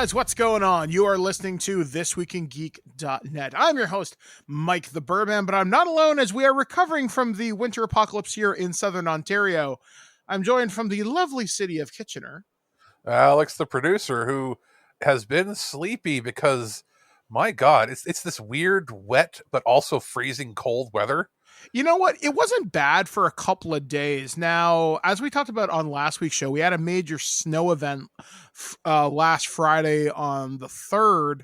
guys, what's going on? You are listening to ThisWeekInGeek.net. I'm your host, Mike the Birdman, but I'm not alone as we are recovering from the winter apocalypse here in Southern Ontario. I'm joined from the lovely city of Kitchener. Alex, the producer, who has been sleepy because, my God, it's this weird, wet, but also freezing cold weather. You know what? It wasn't bad for a couple of days. Now, as we talked about on last week's show, we had a major snow event last Friday on the 3rd,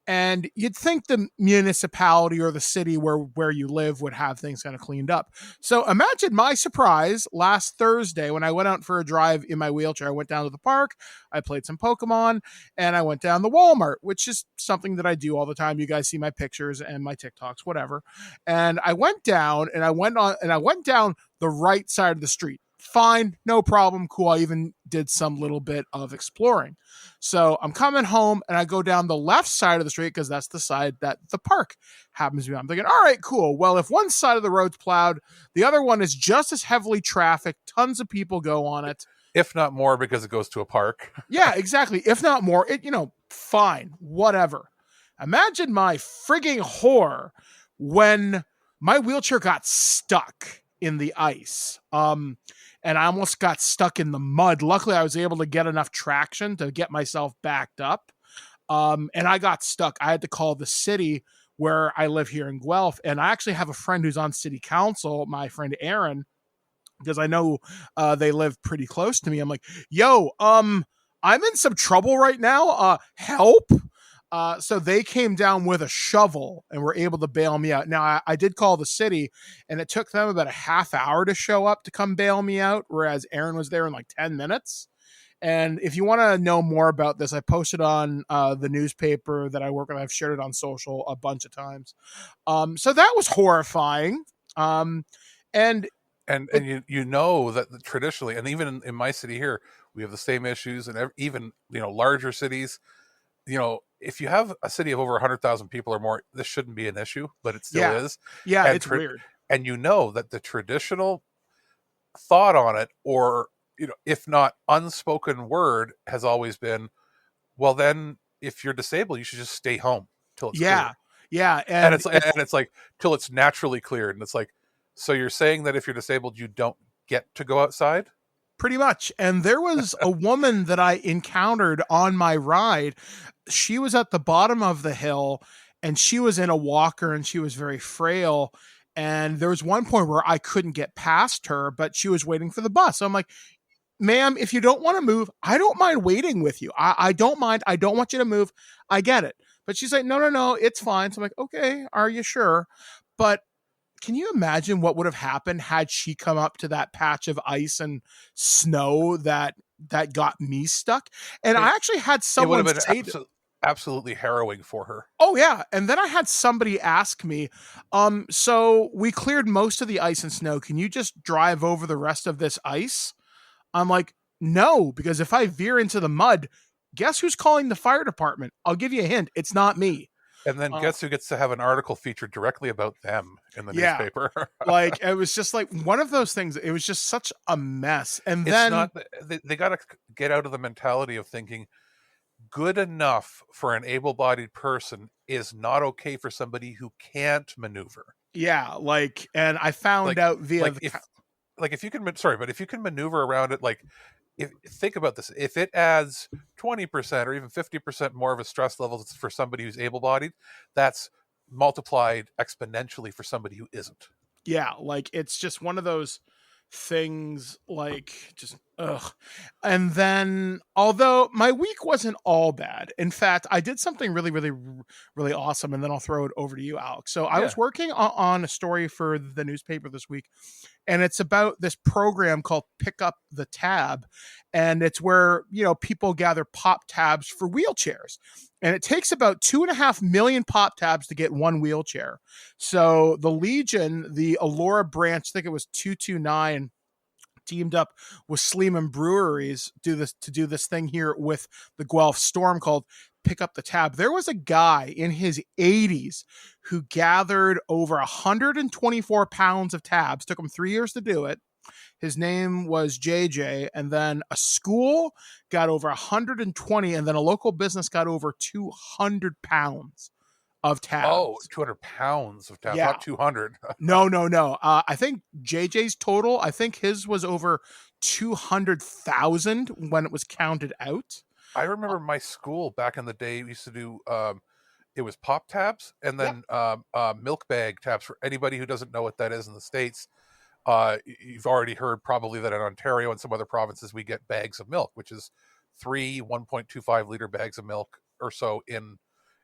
and you'd think the municipality or the city where you live would have things kind of cleaned up. So imagine my surprise last Thursday when I went out for a drive in my wheelchair. I went down to the park, I played some Pokemon, and I went down to Walmart, which is something that I do all the time. You guys see my pictures and my TikToks, whatever. And I went down and I went down the right side of the street. Fine, no problem, cool. I even did some little bit of exploring. So I'm coming home and I go down the left side of the street because that's the side that the park happens to be on. I'm thinking, all right, cool. Well, if one side of the road's plowed, the other one is just as heavily trafficked. Tons of people go on it. If not more, because it goes to a park. Yeah, exactly. If not more, fine, whatever. Imagine my frigging horror when my wheelchair got stuck in the ice. And I almost got stuck in the mud. Luckily, I was able to get enough traction to get myself backed up. And I got stuck. I had to call the city where I live here in Guelph. And I actually have a friend who's on city council, my friend Aaron, because I know they live pretty close to me. I'm like, yo, I'm in some trouble right now. Help. So they came down with a shovel and were able to bail me out. Now, I did call the city, and it took them about a half hour to show up to come bail me out, whereas Aaron was there in like 10 minutes. And if you want to know more about this, I posted on the newspaper that I work with. I've shared it on social a bunch of times. So that was horrifying. And you know that traditionally, and even in my city here, we have the same issues, and even larger cities. If you have a city of over 100,000 people or more, this shouldn't be an issue, but it still is. Yeah, and it's weird. And that the traditional thought on it, or if not unspoken word, has always been, well, then if you're disabled, you should just stay home till it's cleared. Yeah, and it's like till it's naturally cleared, and it's like, so you're saying that if you're disabled, you don't get to go outside? Pretty much. And there was a woman that I encountered on my ride. She was at the bottom of the hill and she was in a walker and she was very frail. And there was one point where I couldn't get past her, but she was waiting for the bus. So I'm like, ma'am, if you don't want to move, I don't mind waiting with you. I don't mind. I don't want you to move. I get it. But she's like, no, it's fine. So I'm like, okay, are you sure? But can you imagine what would have happened had she come up to that patch of ice and snow that got me stuck? And I actually had someone say absolutely harrowing for her. Oh yeah. And then I had somebody ask me, so we cleared most of the ice and snow. Can you just drive over the rest of this ice? I'm like, no, because if I veer into the mud, guess who's calling the fire department? I'll give you a hint. It's not me. And then guess who gets to have an article featured directly about them in the newspaper? Like, it was just like one of those things. It was just such a mess. And they got to get out of the mentality of thinking good enough for an able-bodied person is not okay for somebody who can't maneuver. Yeah. Like, and I found out via if you can maneuver around it, think about this. If it adds 20% or even 50% more of a stress level for somebody who's able-bodied, that's multiplied exponentially for somebody who isn't. Yeah, like it's just one of those things, like just ugh. And then, although my week wasn't all bad, in fact, I did something really, really, really awesome, and then I'll throw it over to you, Alex. So I was working on a story for the newspaper this week, and it's about this program called Pick Up the Tab, and it's where people gather pop tabs for wheelchairs. And it takes about 2.5 million pop tabs to get one wheelchair. So the Legion, the Allura branch, I think it was 229, teamed up with Sleeman Breweries to do this thing here with the Guelph Storm called Pick Up the Tab. There was a guy in his 80s who gathered over 124 pounds of tabs. Took him 3 years to do it. His name was JJ, and then a school got over 120, and then a local business got over 200 pounds of Oh, tabs. 200 pounds of tabs, Yeah. not 200. No. I think JJ's total, I think his was over 200,000 when it was counted out. I remember my school back in the day used to do it was pop tabs and Yep. then milk bag tabs. For anybody who doesn't know what that is in the States, you've already heard probably that in Ontario and some other provinces we get bags of milk, which is 1.25 liter bags of milk or so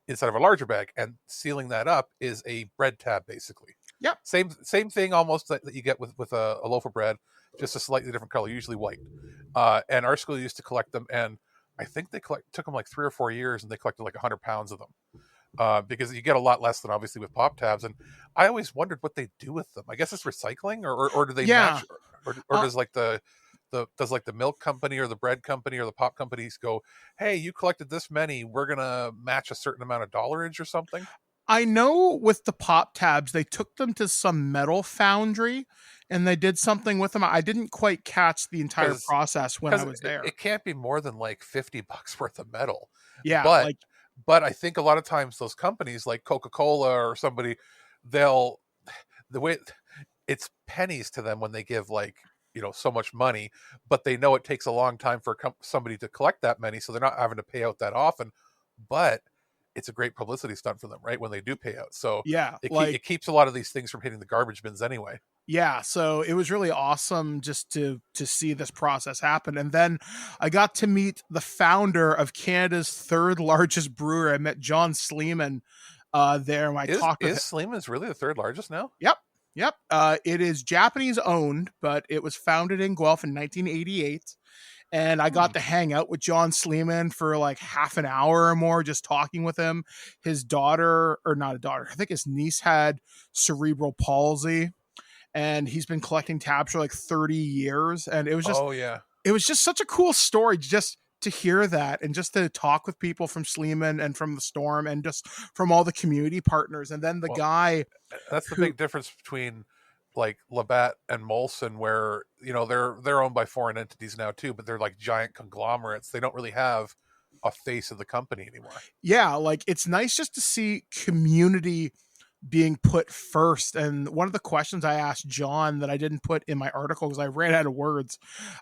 inside of a larger bag, and sealing that up is a bread tab basically. Yep. Same thing almost that you get with a loaf of bread, just a slightly different color, usually white. And our school used to collect them, and I think took them like 3 or 4 years, and they collected like 100 pounds of them. Because you get a lot less than obviously with pop tabs, and I always wondered what they do with them. I guess it's recycling, or do they match, or does like the milk company or the bread company or the pop companies go, hey, you collected this many, we're gonna match a certain amount of dollarage or something? I know with the pop tabs, they took them to some metal foundry and they did something with them. I didn't quite catch the entire process when I was there. It can't be more than like $50 worth of metal. Yeah. But I think a lot of times those companies like Coca-Cola or somebody, the way it's pennies to them when they give like, so much money, but they know it takes a long time for somebody to collect that many, so they're not having to pay out that often. But it's a great publicity stunt for them, right? When they do pay out. So yeah, it keeps a lot of these things from hitting the garbage bins anyway. Yeah, so it was really awesome just to see this process happen. And then I got to meet the founder of Canada's third largest brewer. I met John Sleeman there. And I talked with him. Sleeman's really the third largest now? Yep. It is Japanese owned, but it was founded in Guelph in 1988. And I got to hang out with John Sleeman for like half an hour or more, just talking with him. His daughter, or not a daughter, I think his niece had cerebral palsy, and he's been collecting tabs for like 30 years. And it was just, it was just such a cool story just to hear that, and just to talk with people from Sleeman and from the Storm and just from all the community partners. And then the guy, that's the big difference between like Labatt and Molson, where they're owned by foreign entities now too, but they're like giant conglomerates. They don't really have a face of the company anymore. Yeah, like it's nice just to see community being put first. And one of the questions I asked John that I didn't put in my article because I ran out of words,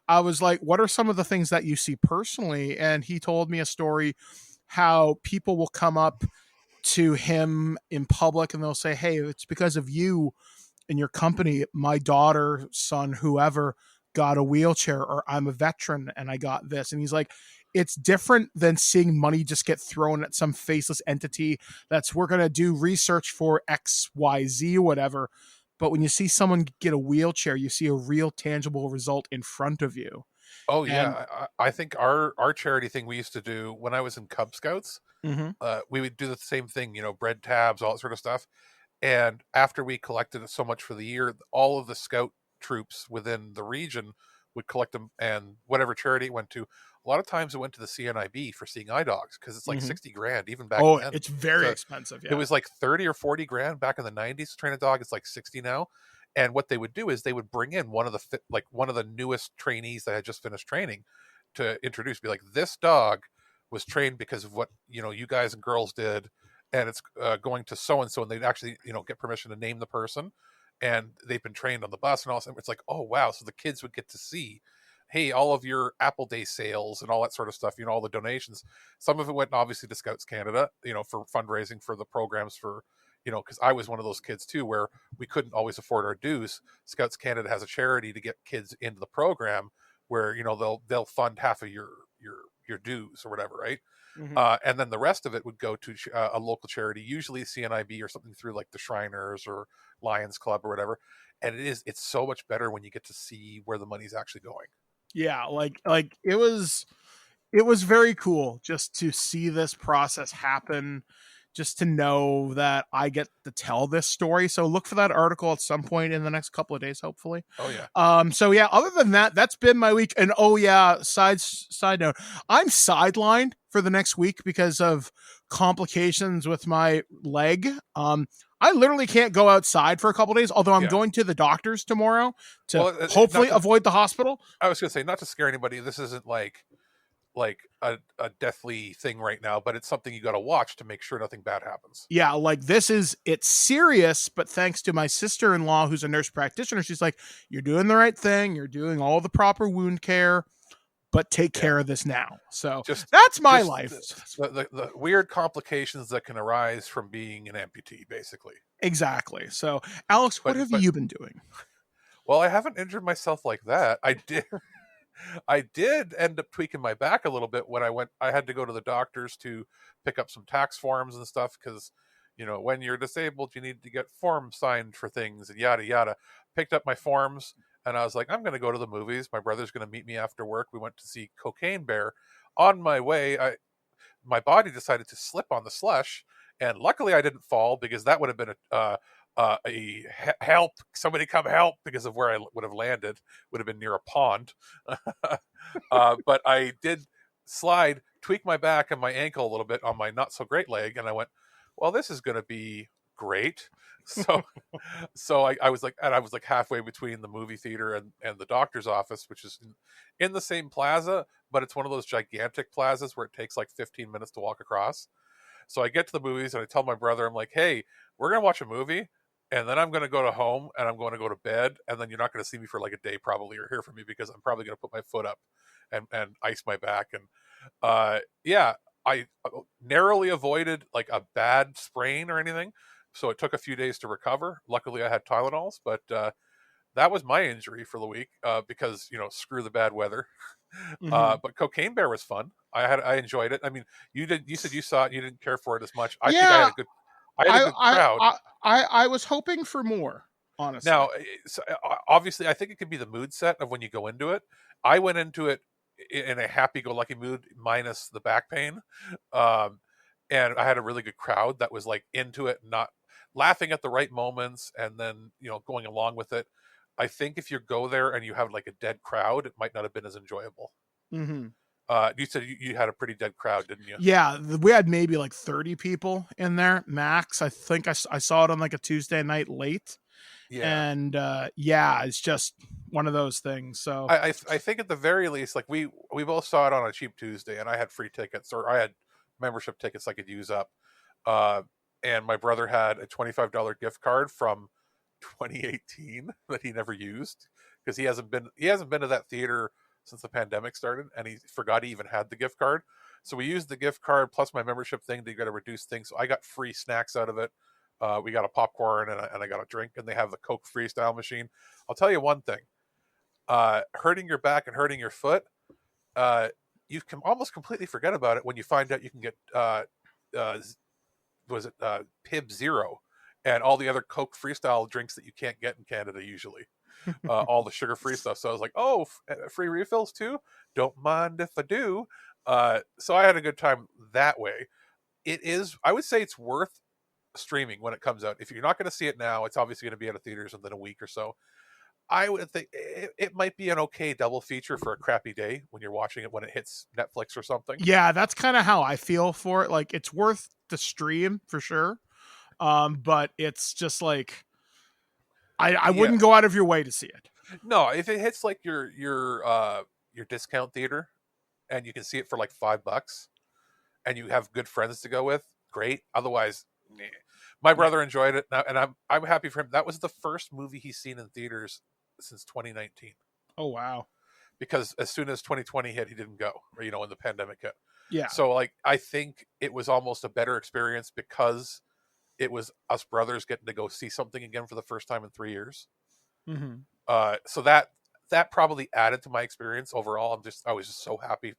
I was like, what are some of the things that you see personally? And he told me a story how people will come up to him in public and they'll say, hey, it's because of you in your company, my daughter, son, whoever got a wheelchair, or I'm a veteran and I got this. And he's like, it's different than seeing money just get thrown at some faceless entity that's, we're going to do research for XYZ, whatever. But when you see someone get a wheelchair, you see a real tangible result in front of you. Oh yeah. I think our charity thing we used to do when I was in Cub Scouts, we would do the same thing, bread tabs, all that sort of stuff. And after we collected so much for the year, all of the scout troops within the region would collect them, and whatever charity it went to, a lot of times it went to the CNIB for seeing eye dogs, because it's like 60 grand even back then. It's very expensive. Yeah. It was like 30 or 40 grand back in the 90s to train a dog. It's like 60 now. And what they would do is they would bring in one of the newest trainees that had just finished training to introduce, be like, this dog was trained because of what you guys and girls did, and it's going to so and so, and they'd actually get permission to name the person, and they've been trained on the bus and all. It's like, oh wow, so the kids would get to see, hey, all of your Apple Day sales and all that sort of stuff, all the donations. Some of it went obviously to Scouts Canada, for fundraising for the programs for, because I was one of those kids too, where we couldn't always afford our dues. Scouts Canada has a charity to get kids into the program where, they'll fund half of your dues or whatever, right? And then the rest of it would go to a local charity, usually CNIB or something through like the Shriners or Lions Club or whatever. And it's so much better when you get to see where the money's actually going. Yeah, like it was very cool just to see this process happen, just to know that I get to tell this story. So look for that article at some point in the next couple of days, hopefully. Oh yeah. So yeah, other than that, that's been my week. And oh yeah, side note, I'm sidelined for the next week because of complications with my leg. I literally can't go outside for a couple days, although I'm Yeah. going to the doctor's tomorrow to Well, hopefully avoid the hospital. I was going to say, not to scare anybody, this isn't like a deathly thing right now, but it's something you got to watch to make sure nothing bad happens. Yeah, like it's serious, but thanks to my sister-in-law, who's a nurse practitioner, she's like, you're doing the right thing. You're doing all the proper wound care, but take care of this now. So that's my life. The weird complications that can arise from being an amputee, basically. Exactly. So, Alex, what have you been doing? Well, I haven't injured myself like that. I did end up tweaking my back a little bit when I had to go to the doctors to pick up some tax forms and stuff because, when you're disabled, you need to get forms signed for things and yada, yada. Picked up my forms and I was like, I'm going to go to the movies. My brother's going to meet me after work. We went to see Cocaine Bear. On my way, my body decided to slip on the slush. And luckily I didn't fall because that would have been a help, somebody come help, because of where I would have landed, would have been near a pond. But I did slide, tweak my back and my ankle a little bit on my not so great leg. And I went, well, this is going to be great. So I was like halfway between the movie theater and the doctor's office, which is in the same plaza, but it's one of those gigantic plazas where it takes like 15 minutes to walk across. So I get to the movies and I tell my brother, I'm like, hey, we're going to watch a movie and then I'm going to go to home and I'm going to go to bed. And then you're not going to see me for like a day probably or hear from me because I'm probably going to put my foot up and ice my back. And I narrowly avoided like a bad sprain or anything. So it took a few days to recover. Luckily I had Tylenols, but that was my injury for the week because, screw the bad weather. Mm-hmm. But Cocaine Bear was fun. I enjoyed it. I mean, you said you saw it. You didn't care for it as much. I think I had a good crowd. I was hoping for more, honestly. Now, obviously, I think it could be the mood set of when you go into it. I went into it in a happy-go-lucky mood, minus the back pain, and I had a really good crowd that was like into it, not laughing at the right moments, and then going along with it. I think if you go there and you have like a dead crowd, it might not have been as enjoyable. Mm-hmm. You said you had a pretty dead crowd, didn't you? Yeah, we had maybe like 30 people in there max. I think I saw it on like a Tuesday night late. Yeah. And it's just one of those things. So I think at the very least, like we both saw it on a cheap Tuesday, and I had free tickets, or I had membership tickets I could use up. And my brother had a $25 gift card from 2018 that he never used because he hasn't been to that theater since the pandemic started, and he forgot he even had the gift card. So we used the gift card plus my membership thing to get a reduced thing. So I got free snacks out of it. We got a popcorn and I got a drink, and they have the Coke freestyle machine. I'll tell you one thing: hurting your back and hurting your foot, you can almost completely forget about it when you find out you can get Pib Zero and all the other Coke freestyle drinks that you can't get in Canada usually. All the sugar-free stuff. So I was like, oh, free refills too? Don't mind if I do. So I had a good time that way. I would say it's worth streaming when it comes out. If you're not going to see it now, it's obviously going to be out of theaters within a week or so. I would think it might be an okay double feature for a crappy day when you're watching it when it hits Netflix or something. Yeah, that's kind of how I feel for it. Like, it's worth the stream for sure. But it's just like, I wouldn't go out of your way to see it. No, if it hits like your discount theater and you can see it for like $5 and you have good friends to go with, great. Otherwise, nah. My brother enjoyed it now, and I'm happy for him. That was the first movie he's seen in theaters since 2019. Oh wow. Because as soon as 2020 hit, he didn't go, or, when the pandemic hit. Yeah. So like, I think it was almost a better experience because it was us brothers getting to go see something again for the first time in 3 years. Mm-hmm. So that probably added to my experience overall. I was just so happy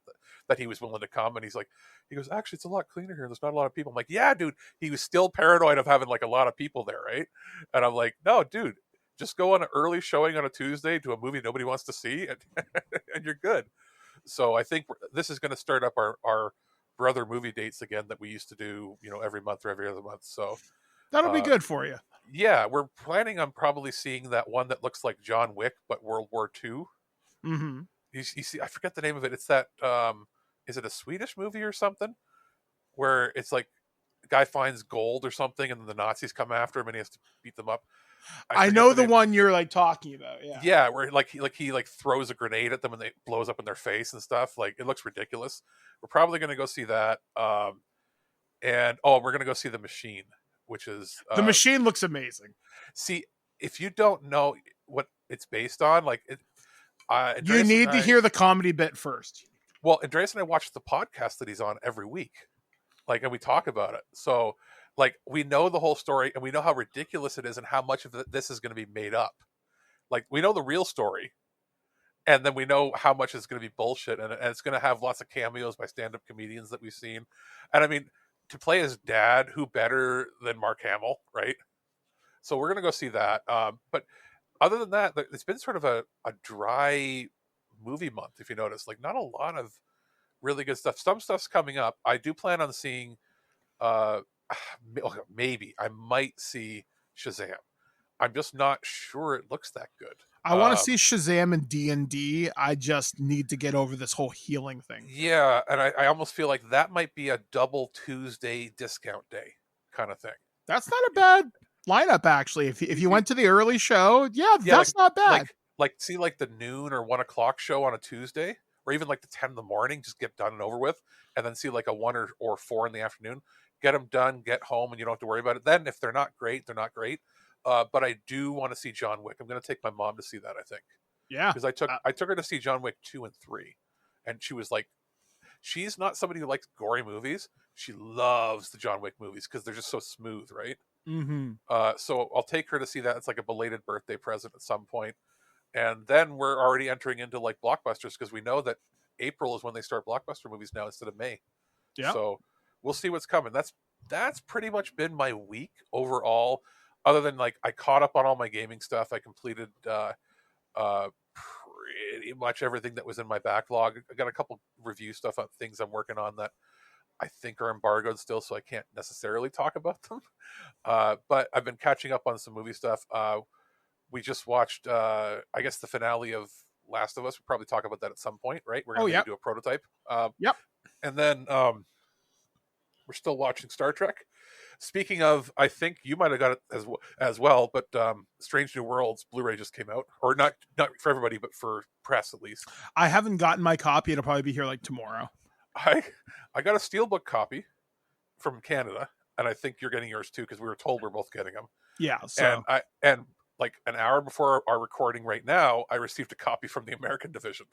that he was willing to come, and he goes, actually, it's a lot cleaner here. There's not a lot of people. I'm like, yeah, dude. He was still paranoid of having like a lot of people there, right? And I'm like, no, dude, just go on an early showing on a Tuesday to a movie nobody wants to see, and you're good. So I think this is going to start up our brother movie dates again that we used to do, every month or every other month. So that'll be good for you. Yeah, we're planning on probably seeing that one that looks like John Wick but World War II. Mm-hmm. You see, I forget the name of it. It's that is it a Swedish movie or something? Where it's like guy finds gold or something, and then the Nazis come after him, and he has to beat them up. I know the one you're like talking about. Yeah. Yeah, where he throws a grenade at them and they blows up in their face and stuff. Like, it looks ridiculous. We're probably going to go see that. And we're going to go see The Machine, which is The Machine looks amazing. See, if you don't know what it's based on, like you need to hear the comedy bit first. Well, Andreas and I watch the podcast that he's on every week, like, and we talk about it. So, like, we know the whole story, and we know how ridiculous it is, and how much of this is going to be made up. Like, we know the real story, and then we know how much is going to be bullshit, and it's going to have lots of cameos by stand-up comedians that we've seen. And I mean, to play his dad, who better than Mark Hamill, right? So we're going to go see that. But other than that, it's been sort of a dry movie month, if you notice. Like, not a lot of really good stuff. Some stuff's coming up. I do plan on seeing, maybe I might see Shazam. I'm just not sure it looks that good. I want to see Shazam and D&D. I just need to get over this whole healing thing. Yeah, and I almost feel like that might be a double Tuesday discount day kind of thing. That's not a bad lineup, actually. If you went to the early show, that's not bad. Like see like the noon or 1 o'clock show on a Tuesday, or even like the 10 in the morning, just get done and over with, and then see like a 1 or 4 in the afternoon. Get them done, get home, and you don't have to worry about it. Then if they're not great, they're not great. But I do want to see John Wick. I'm going to take my mom to see that, I think. Yeah. Because I took her to see John Wick 2 and 3. And she was like, she's not somebody who likes gory movies. She loves the John Wick movies because they're just so smooth, right? Mm-hmm. So I'll take her to see that. It's like a belated birthday present at some point. And then we're already entering into like blockbusters, because we know that April is when they start blockbuster movies now instead of May. Yeah. So we'll see what's coming. That's pretty much been my week overall. Other than like I caught up on all my gaming stuff. I completed pretty much everything that was in my backlog. I got a couple review stuff on things I'm working on that I think are embargoed still, so I can't necessarily talk about them. But I've been catching up on some movie stuff. We just watched, I guess, the finale of Last of Us. We'll probably talk about that at some point, right? We're going to do a prototype. Yep. And then we're still watching Star Trek. Speaking of, I think you might have got it as well, but Strange New Worlds Blu-ray just came out. Or not for everybody, but for press at least. I haven't gotten my copy. It'll probably be here like tomorrow. I got a Steelbook copy from Canada, and I think you're getting yours too, because we were told we're both getting them. Yeah. So. And like an hour before our recording right now, I received a copy from the American division.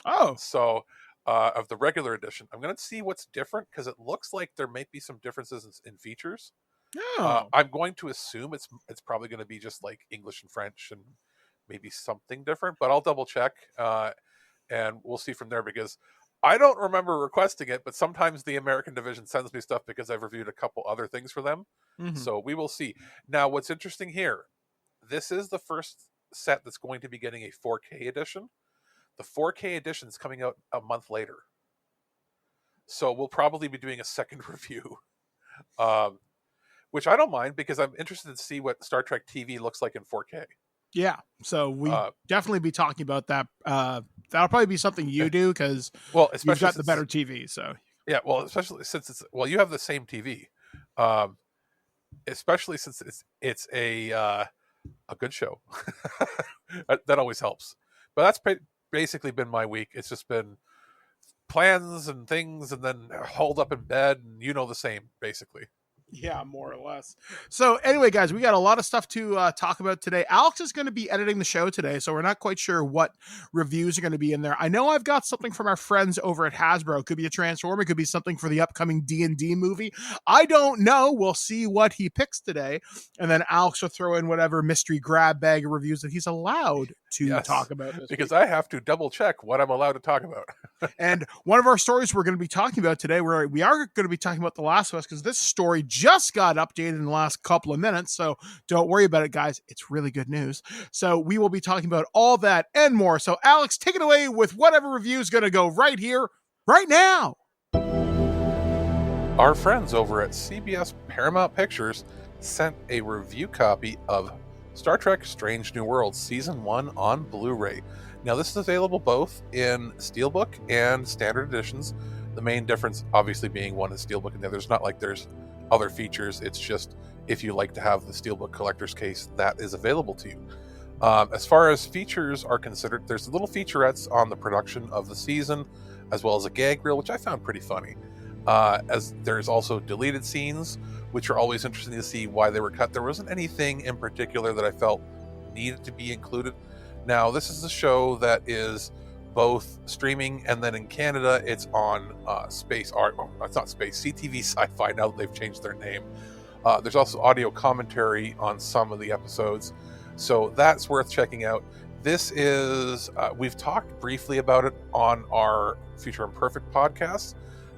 Oh. So of the regular edition. I'm going to see what's different, because it looks like there might be some differences in features. Oh. I'm going to assume it's probably going to be just like English and French and maybe something different, but I'll double check and we'll see from there, because I don't remember requesting it, but sometimes the American division sends me stuff because I've reviewed a couple other things for them. Mm-hmm. So we will see. Now, what's interesting here, this is the first set that's going to be getting a 4K edition. The 4K edition is coming out a month later. So we'll probably be doing a second review, which I don't mind, because I'm interested to see what Star Trek TV looks like in 4K. Yeah, so we definitely be talking about that. That'll probably be something you do, because you've got the better TV. So yeah, well, especially since you have the same TV, especially since it's a good show. That always helps. But that's basically been my week. It's just been plans and things, and then holed up in bed, and the same, basically. Yeah, more or less. So anyway, guys, we got a lot of stuff to talk about today. Alex is going to be editing the show today, so we're not quite sure what reviews are going to be in there. I know I've got something from our friends over at Hasbro. It could be a Transformer. It could be something for the upcoming D&D movie. I don't know. We'll see what he picks today. And then Alex will throw in whatever mystery grab bag of reviews that he's allowed to talk about this because week. I have to double check what I'm allowed to talk about. And one of our stories we're going to be talking about today, we are going to be talking about The Last of Us, because this story just got updated in the last couple of minutes. So don't worry about it, guys. It's really good news. So we will be talking about all that and more. So Alex, take it away with whatever review is going to go right here, right now. Our friends over at CBS Paramount Pictures sent a review copy of Star Trek Strange New Worlds Season 1 on Blu-ray. Now, this is available both in Steelbook and standard editions. The main difference, obviously, being one is Steelbook and the other's not like there's other features. It's just, if you like to have the Steelbook collector's case, that is available to you. As far as features are considered, there's little featurettes on the production of the season, as well as a gag reel, which I found pretty funny. As there's also deleted scenes, which are always interesting to see why they were cut. There wasn't anything in particular that I felt needed to be included. Now, this is a show that is both streaming, and then in Canada, it's on Space Art. Oh, it's not Space, CTV Sci-Fi, now that they've changed their name. There's also audio commentary on some of the episodes, so that's worth checking out. This is, we've talked briefly about it on our Future Imperfect podcast,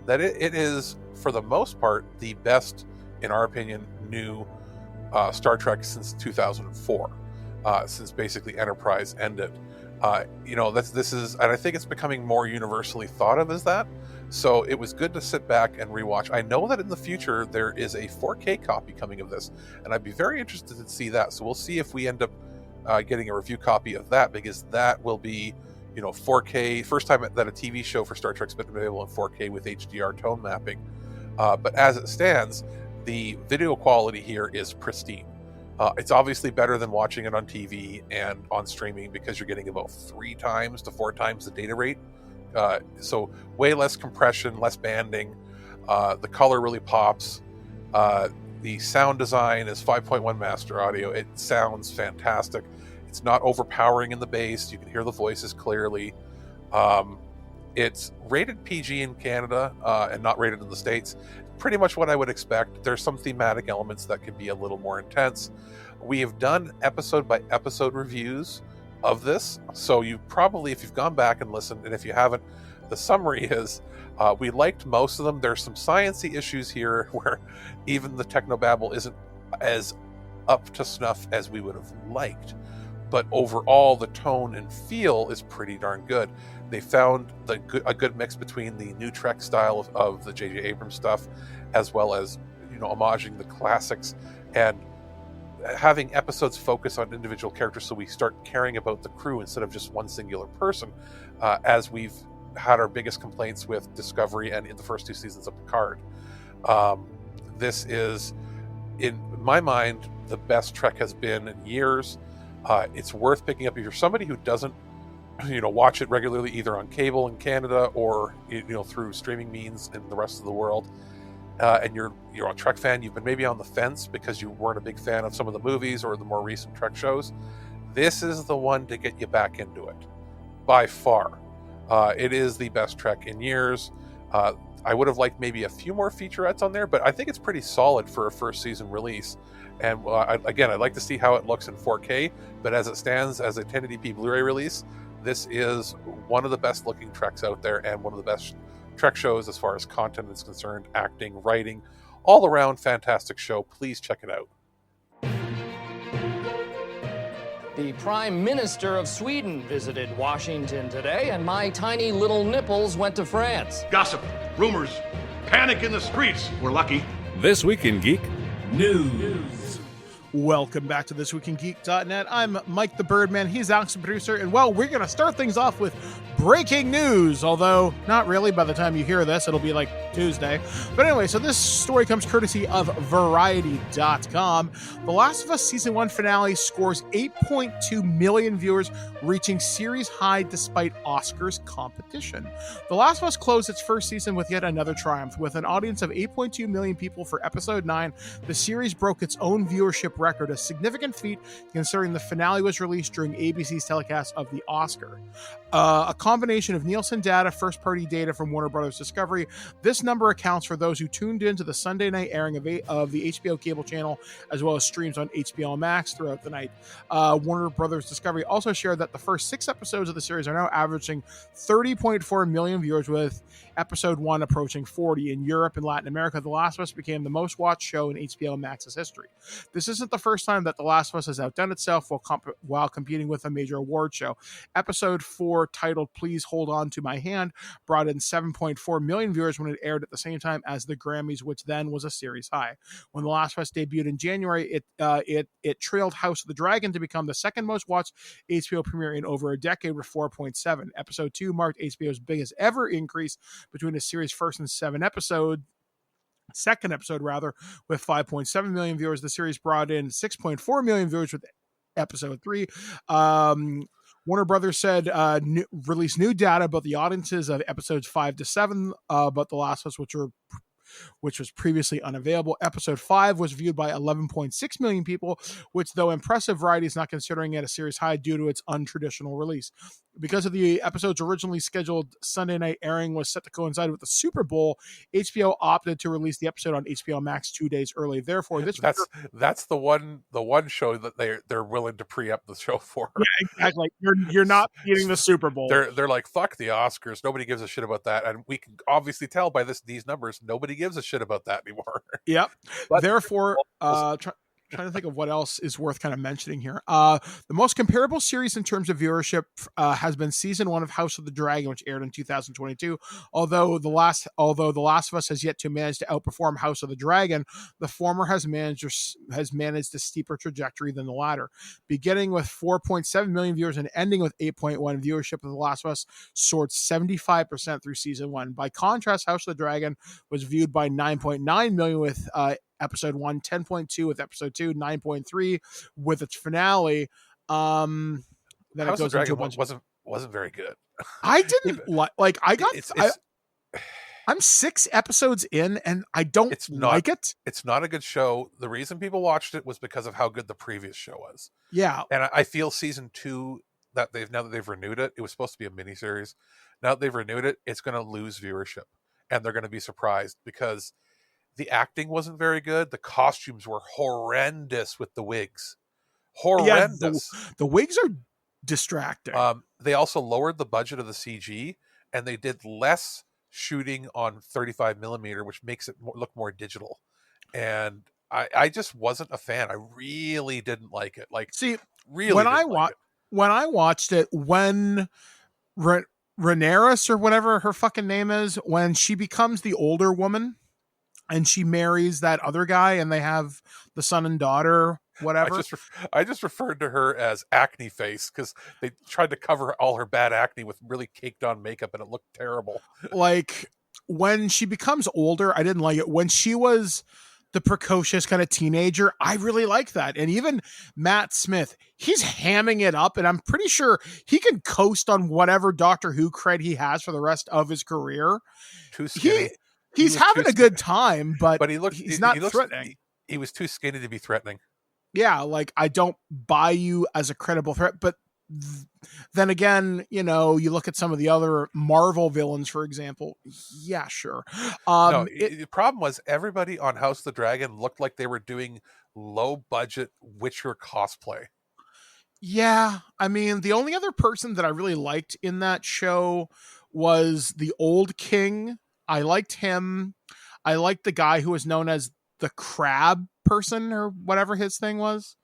that it is, for the most part, the best, in our opinion, new Star Trek since 2004, since basically Enterprise ended. This is, and I think it's becoming more universally thought of as that. So it was good to sit back and rewatch. I know that in the future there is a 4K copy coming of this, and I'd be very interested to see that. So we'll see if we end up getting a review copy of that, because that will be, 4K, first time that a TV show for Star Trek's been available in 4K with HDR tone mapping. But as it stands, the video quality here is pristine. It's obviously better than watching it on TV and on streaming, because you're getting about 3 times to 4 times the data rate. So way less compression, less banding. The color really pops. The sound design is 5.1 master audio. It sounds fantastic. It's not overpowering in the bass. You can hear the voices clearly. It's rated PG in Canada and not rated in the States. Pretty much what I would expect. There's some thematic elements that can be a little more intense. We have done episode by episode reviews of this, so you probably, if you've gone back and listened, and if you haven't, the summary is we liked most of them. There's some sciencey issues here where even the technobabble isn't as up to snuff as we would have liked, but overall the tone and feel is pretty darn good. They found a good mix between the new Trek style of the J.J. Abrams stuff, as well as homaging the classics, and having episodes focus on individual characters, so we start caring about the crew instead of just one singular person, as we've had our biggest complaints with Discovery and in the first 2 seasons of Picard. This is, in my mind, the best Trek has been in years. It's worth picking up if you're somebody who doesn't watch it regularly, either on cable in Canada or through streaming means in the rest of the world, and you're a Trek fan. You've been maybe on the fence because you weren't a big fan of some of the movies or the more recent Trek shows. This is the one to get you back into it, by far. It is the best Trek in years. I would have liked maybe a few more featurettes on there, but I think it's pretty solid for a first season release. And I'd like to see how it looks in 4K, but as it stands as a 1080p Blu-ray release, this is one of the best looking Treks out there, and one of the best Trek shows as far as content is concerned, acting, writing, all around fantastic show. Please check it out. The Prime Minister of Sweden visited Washington today, and my tiny little nipples went to France. Gossip, rumors, panic in the streets. We're lucky. This Week in Geek News. Welcome back to ThisWeekInGeek.net. I'm Mike the Birdman. He's Alex the producer. And, well, we're going to start things off with breaking news, although not really. By the time you hear this, it'll be like Tuesday. But anyway, so this story comes courtesy of Variety.com. The Last of Us Season 1 finale scores 8.2 million viewers, reaching series high despite Oscars competition. The Last of Us closed its first season with yet another triumph. With an audience of 8.2 million people for episode 9, the series broke its own viewership record, a significant feat considering the finale was released during ABC's telecast of the Oscar. A combination of Nielsen data, first-party data from Warner Brothers Discovery. This number accounts for those who tuned into the Sunday night airing of the HBO cable channel, as well as streams on HBO Max throughout the night. Warner Brothers Discovery also shared that the first 6 episodes of the series are now averaging 30.4 million viewers, with episode 1 approaching 40. In Europe and Latin America, The Last of Us became the most watched show in HBO Max's history. This isn't the first time that The Last of Us has outdone itself while competing with a major award show. Episode 4, titled Please Hold On to My Hand, brought in 7.4 million viewers when it aired at the same time as the Grammys, which then was a series high. When The Last of Us debuted in January, it trailed House of the Dragon to become the second most watched HBO premiere in over a decade with 4.7. Episode 2 marked HBO's biggest ever increase between the series' first and 7 episodes, second episode rather, with 5.7 million viewers. The series brought in 6.4 million viewers with episode 3. Warner Brothers said released new data about the audiences of episodes 5 to 7 about The Last of Us, which was previously unavailable. Episode 5 was viewed by 11.6 million people, which, though impressive, Variety is not considering it a series high due to its untraditional release. Because of the episode's originally scheduled Sunday night airing was set to coincide with the Super Bowl, HBO opted to release the episode on HBO Max 2 days early. Therefore, that's the one show that they're willing to pre-up the show for. Yeah, exactly. You're not beating the Super Bowl. They're like, fuck the Oscars. Nobody gives a shit about that, and we can obviously tell by these numbers, nobody gives a shit about that anymore. Yep. But therefore, trying to think of what else is worth kind of mentioning here. The most comparable series in terms of viewership has been season 1 of House of the Dragon, which aired in 2022. Although The Last of Us has yet to manage to outperform House of the Dragon, the former has managed a steeper trajectory than the latter. Beginning with 4.7 million viewers and ending with 8.1, viewership of The Last of Us soared 75% through season 1. By contrast, House of the Dragon was viewed by 9.9 million with episode 1, 10.2 with episode 2, 9.3 with its finale. Then House it goes of Dragon into a bunch. wasn't very good. I didn't like. I'm 6 episodes in, and I don't like it. It's not a good show. The reason people watched it was because of how good the previous show was. Yeah, and I feel season 2 now that they've renewed it. It was supposed to be a miniseries. Now that they've renewed it, it's going to lose viewership, and they're going to be surprised because the acting wasn't very good. The costumes were horrendous with the wigs. Horrendous. Yeah, the wigs are distracting. They also lowered the budget of the CG, and they did less shooting on 35 millimeter, which makes it look more digital. And I just wasn't a fan. I really didn't like it. Like, see, really, when I watched it, when Rhaenyra or whatever her fucking name is, when she becomes the older woman and she marries that other guy and they have the son and daughter, whatever. I just referred to her as acne face because they tried to cover all her bad acne with really caked on makeup and it looked terrible. Like, when she becomes older, I didn't like it. When she was the precocious kind of teenager, I really like that. And even Matt Smith, he's hamming it up, and I'm pretty sure he can coast on whatever Doctor Who cred he has for the rest of his career. Too skinny. He's having a good time, but he's not threatening. He was too skinny to be threatening. Yeah, like, I don't buy you as a credible threat, but then again, you look at some of the other Marvel villains, for example. Yeah, sure. The problem was everybody on House of the Dragon looked like they were doing low-budget Witcher cosplay. Yeah, I mean, the only other person that I really liked in that show was the Old King. I liked him. I liked the guy who was known as the Crab person or whatever his thing was.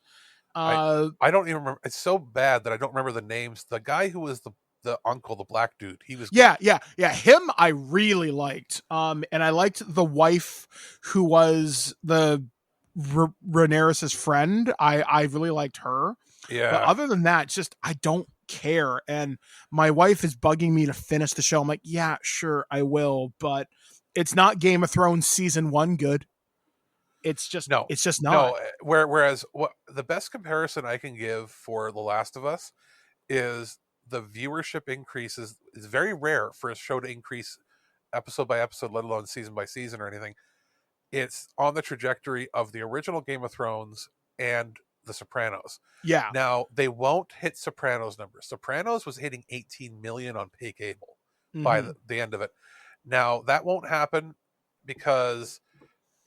I don't even remember. It's so bad that I don't remember the names. The guy who was the uncle, the black dude, he was yeah. Him I really liked. And I liked the wife who was the Rhaenyra's friend. I really liked her. Yeah. But other than that, just I don't care. And my wife is bugging me to finish the show. I'm like, yeah, sure, I will, but it's not Game of Thrones season 1 good. It's just not. No, whereas the best comparison I can give for The Last of Us is the viewership increases. It's very rare for a show to increase episode by episode, let alone season by season or anything. It's on the trajectory of the original Game of Thrones and The Sopranos. Yeah. Now, they won't hit Sopranos numbers. Sopranos was hitting 18 million on pay cable by the end of it. Now, that won't happen because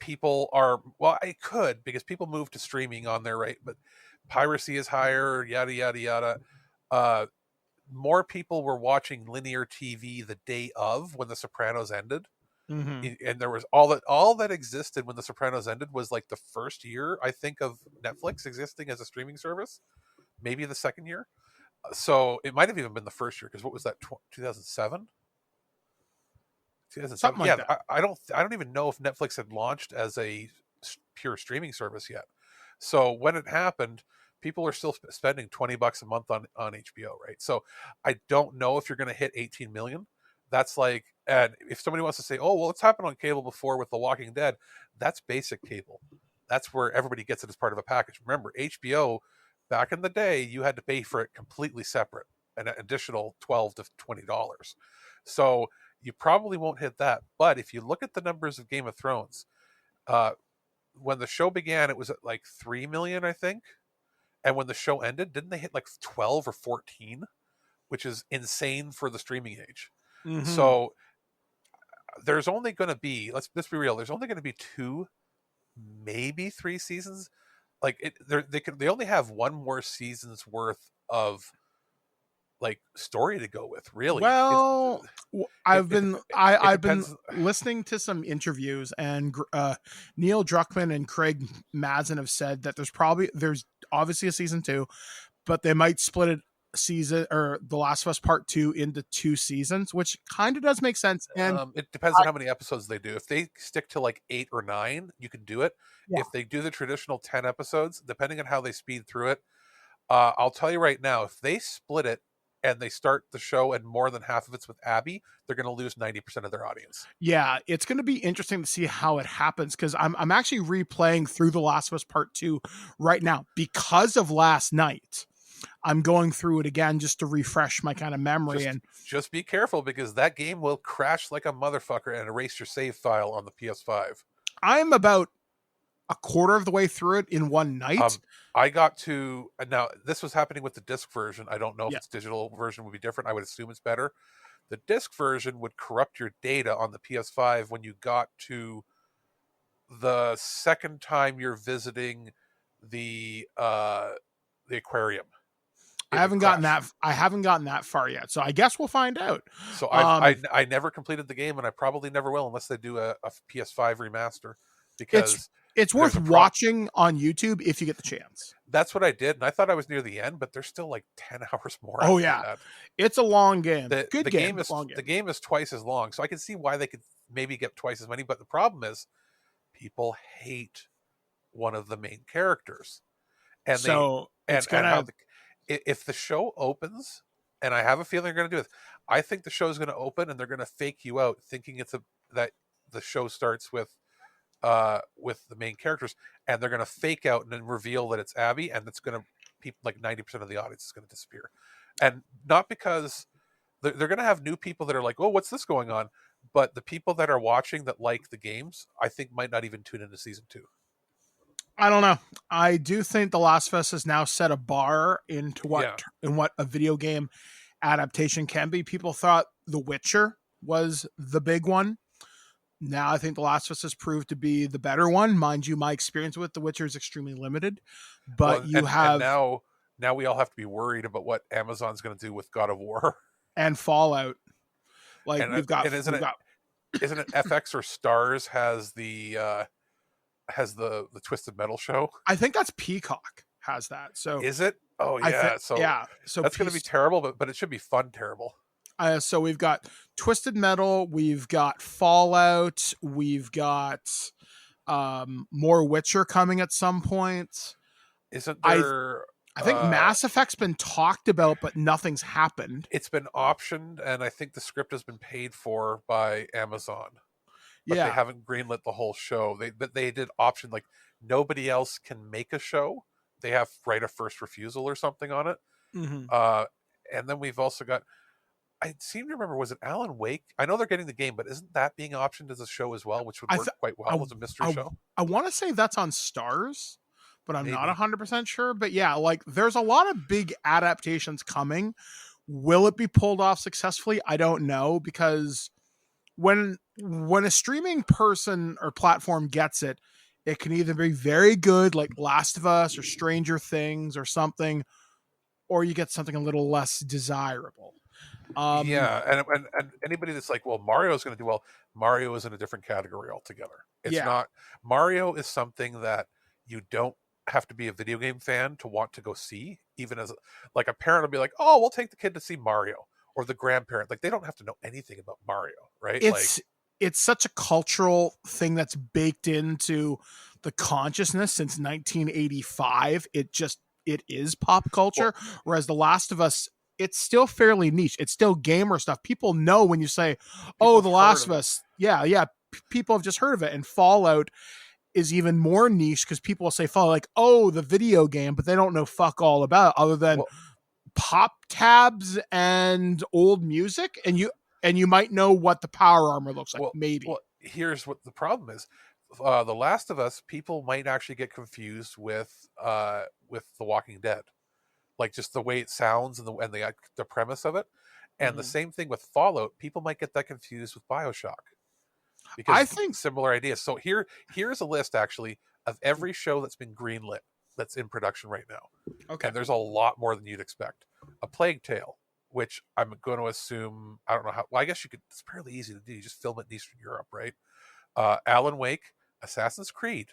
people are, well, it could, because people move to streaming on there, right? But piracy is higher, yada, yada, yada. More people were watching linear TV the day of when The Sopranos ended. And there was all that existed when The Sopranos ended was like the first year, I think, of Netflix existing as a streaming service, maybe the second year. So it might have even been the first year, because what was that, 2007? 2007. Something like that. I don't even know if Netflix had launched as a pure streaming service yet. So when it happened, people are still spending $20 a month on HBO, right? So I don't know if you're going to hit 18 million, That's like, and if somebody wants to say, oh, well, it's happened on cable before with The Walking Dead, that's basic cable. That's where everybody gets it as part of a package. Remember, HBO, back in the day, you had to pay for it completely separate, an additional $12 to $20. So you probably won't hit that. But if you look at the numbers of Game of Thrones, when the show began, it was at like 3 million, I think. And when the show ended, didn't they hit like 12 or 14? Which is insane for the streaming age. Mm-hmm. So there's only going to be, let's be real, there's only going to be 2, maybe 3 seasons. Like they only have 1 more season's worth of like story to go with, really. Well, I've been listening to some interviews, and Neil Druckmann and Craig Mazin have said that there's obviously a season 2, but they might split it season or The Last of Us Part 2 into 2 seasons, which kind of does make sense. And it depends on how many episodes they do. If they stick to like 8 or 9, you can do it. Yeah. If they do the traditional 10 episodes, depending on how they speed through it, I'll tell you right now, if they split it and they start the show and more than half of it's with Abby, they're going to lose 90% of their audience. Yeah, it's going to be interesting to see how it happens, because I'm actually replaying through The Last of Us Part 2 right now because of last night. I'm going through it again just to refresh my kind of memory. Just be careful, because that game will crash like a motherfucker and erase your save file on the PS5. I'm about a quarter of the way through it in one night. I got to, now this was happening with the disc version. I don't know if its digital version would be different. I would assume it's better. The disc version would corrupt your data on the PS5 when you got to the second time you're visiting the aquarium. I haven't gotten that far yet, so I guess we'll find out. So I never completed the game, and I probably never will unless they do a PS5 remaster, because it's worth watching on YouTube if you get the chance. That's what I did, and I thought I was near the end, but there's still like 10 hours more. Oh yeah, that. It's a long game. The game is twice as long, so I can see why they could maybe get twice as many. But the problem is, people hate one of the main characters, and if the show opens, and I have a feeling they're going to do this, I think the show is going to open and they're going to fake you out, thinking that the show starts with the main characters, and they're going to fake out and then reveal that it's Abby, and it's going to like 90% of the audience is going to disappear, and not because they're going to have new people that are like, oh, what's this going on? But the people that are watching that like the games, I think, might not even tune into season 2. I don't know. I do think The Last of Us has now set a bar into what a video game adaptation can be. People thought The Witcher was the big one. Now I think The Last of Us has proved to be the better one. Mind you, my experience with The Witcher is extremely limited. But now we all have to be worried about what Amazon's going to do with God of War and Fallout. Like isn't it FX or Stars has the Twisted Metal show? I think that's Peacock has that. So is it? Oh yeah. So that's going to be terrible, but it should be fun terrible. So we've got Twisted Metal, we've got Fallout, we've got more Witcher coming at some point. Isn't there? I think Mass Effect's been talked about, but nothing's happened. It's been optioned, and I think the script has been paid for by Amazon. But they haven't greenlit the whole show. They did option, like nobody else can make a show. They have right of first refusal or something on it. Mm-hmm. And then we've also got, I seem to remember, was it Alan Wake? I know they're getting the game, but isn't that being optioned as a show as well, which would work quite well as a mystery show? I want to say that's on Stars, but I'm not 100% sure. But yeah, like there's a lot of big adaptations coming. Will it be pulled off successfully? I don't know, because when a streaming person or platform gets it, it can either be very good, like Last of Us or Stranger Things or something, or you get something a little less desirable. And anybody that's like, well, Mario's going to do well. Mario is in a different category altogether. It's not. Mario is something that you don't have to be a video game fan to want to go see. Even as like a parent will be like, oh, we'll take the kid to see Mario, or the grandparent. Like they don't have to know anything about Mario, right? It's such a cultural thing that's baked into the consciousness since 1985. It is pop culture. Whereas The Last of Us it's still fairly niche. It's still gamer stuff. People know when you say, People The have Last heard of of Us. Yeah. People have just heard of it. And Fallout is even more niche because people will say Fallout like, the video game, but they don't know fuck all about it other than Well, pop tabs and old music. And you might know what the power armor looks like, maybe. Well, here's what the problem is. The Last of Us, people might actually get confused with The Walking Dead, like just the way it sounds and the premise of it. And the same thing with Fallout, people might get that confused with BioShock, because I think similar ideas. So here's a list actually of every show that's been greenlit that's in production right now. Okay. And there's a lot more than you'd expect. A Plague Tale, which I'm going to assume, I don't know how. Well, I guess it's fairly easy to do. You just film it in Eastern Europe, right? Alan Wake, Assassin's Creed.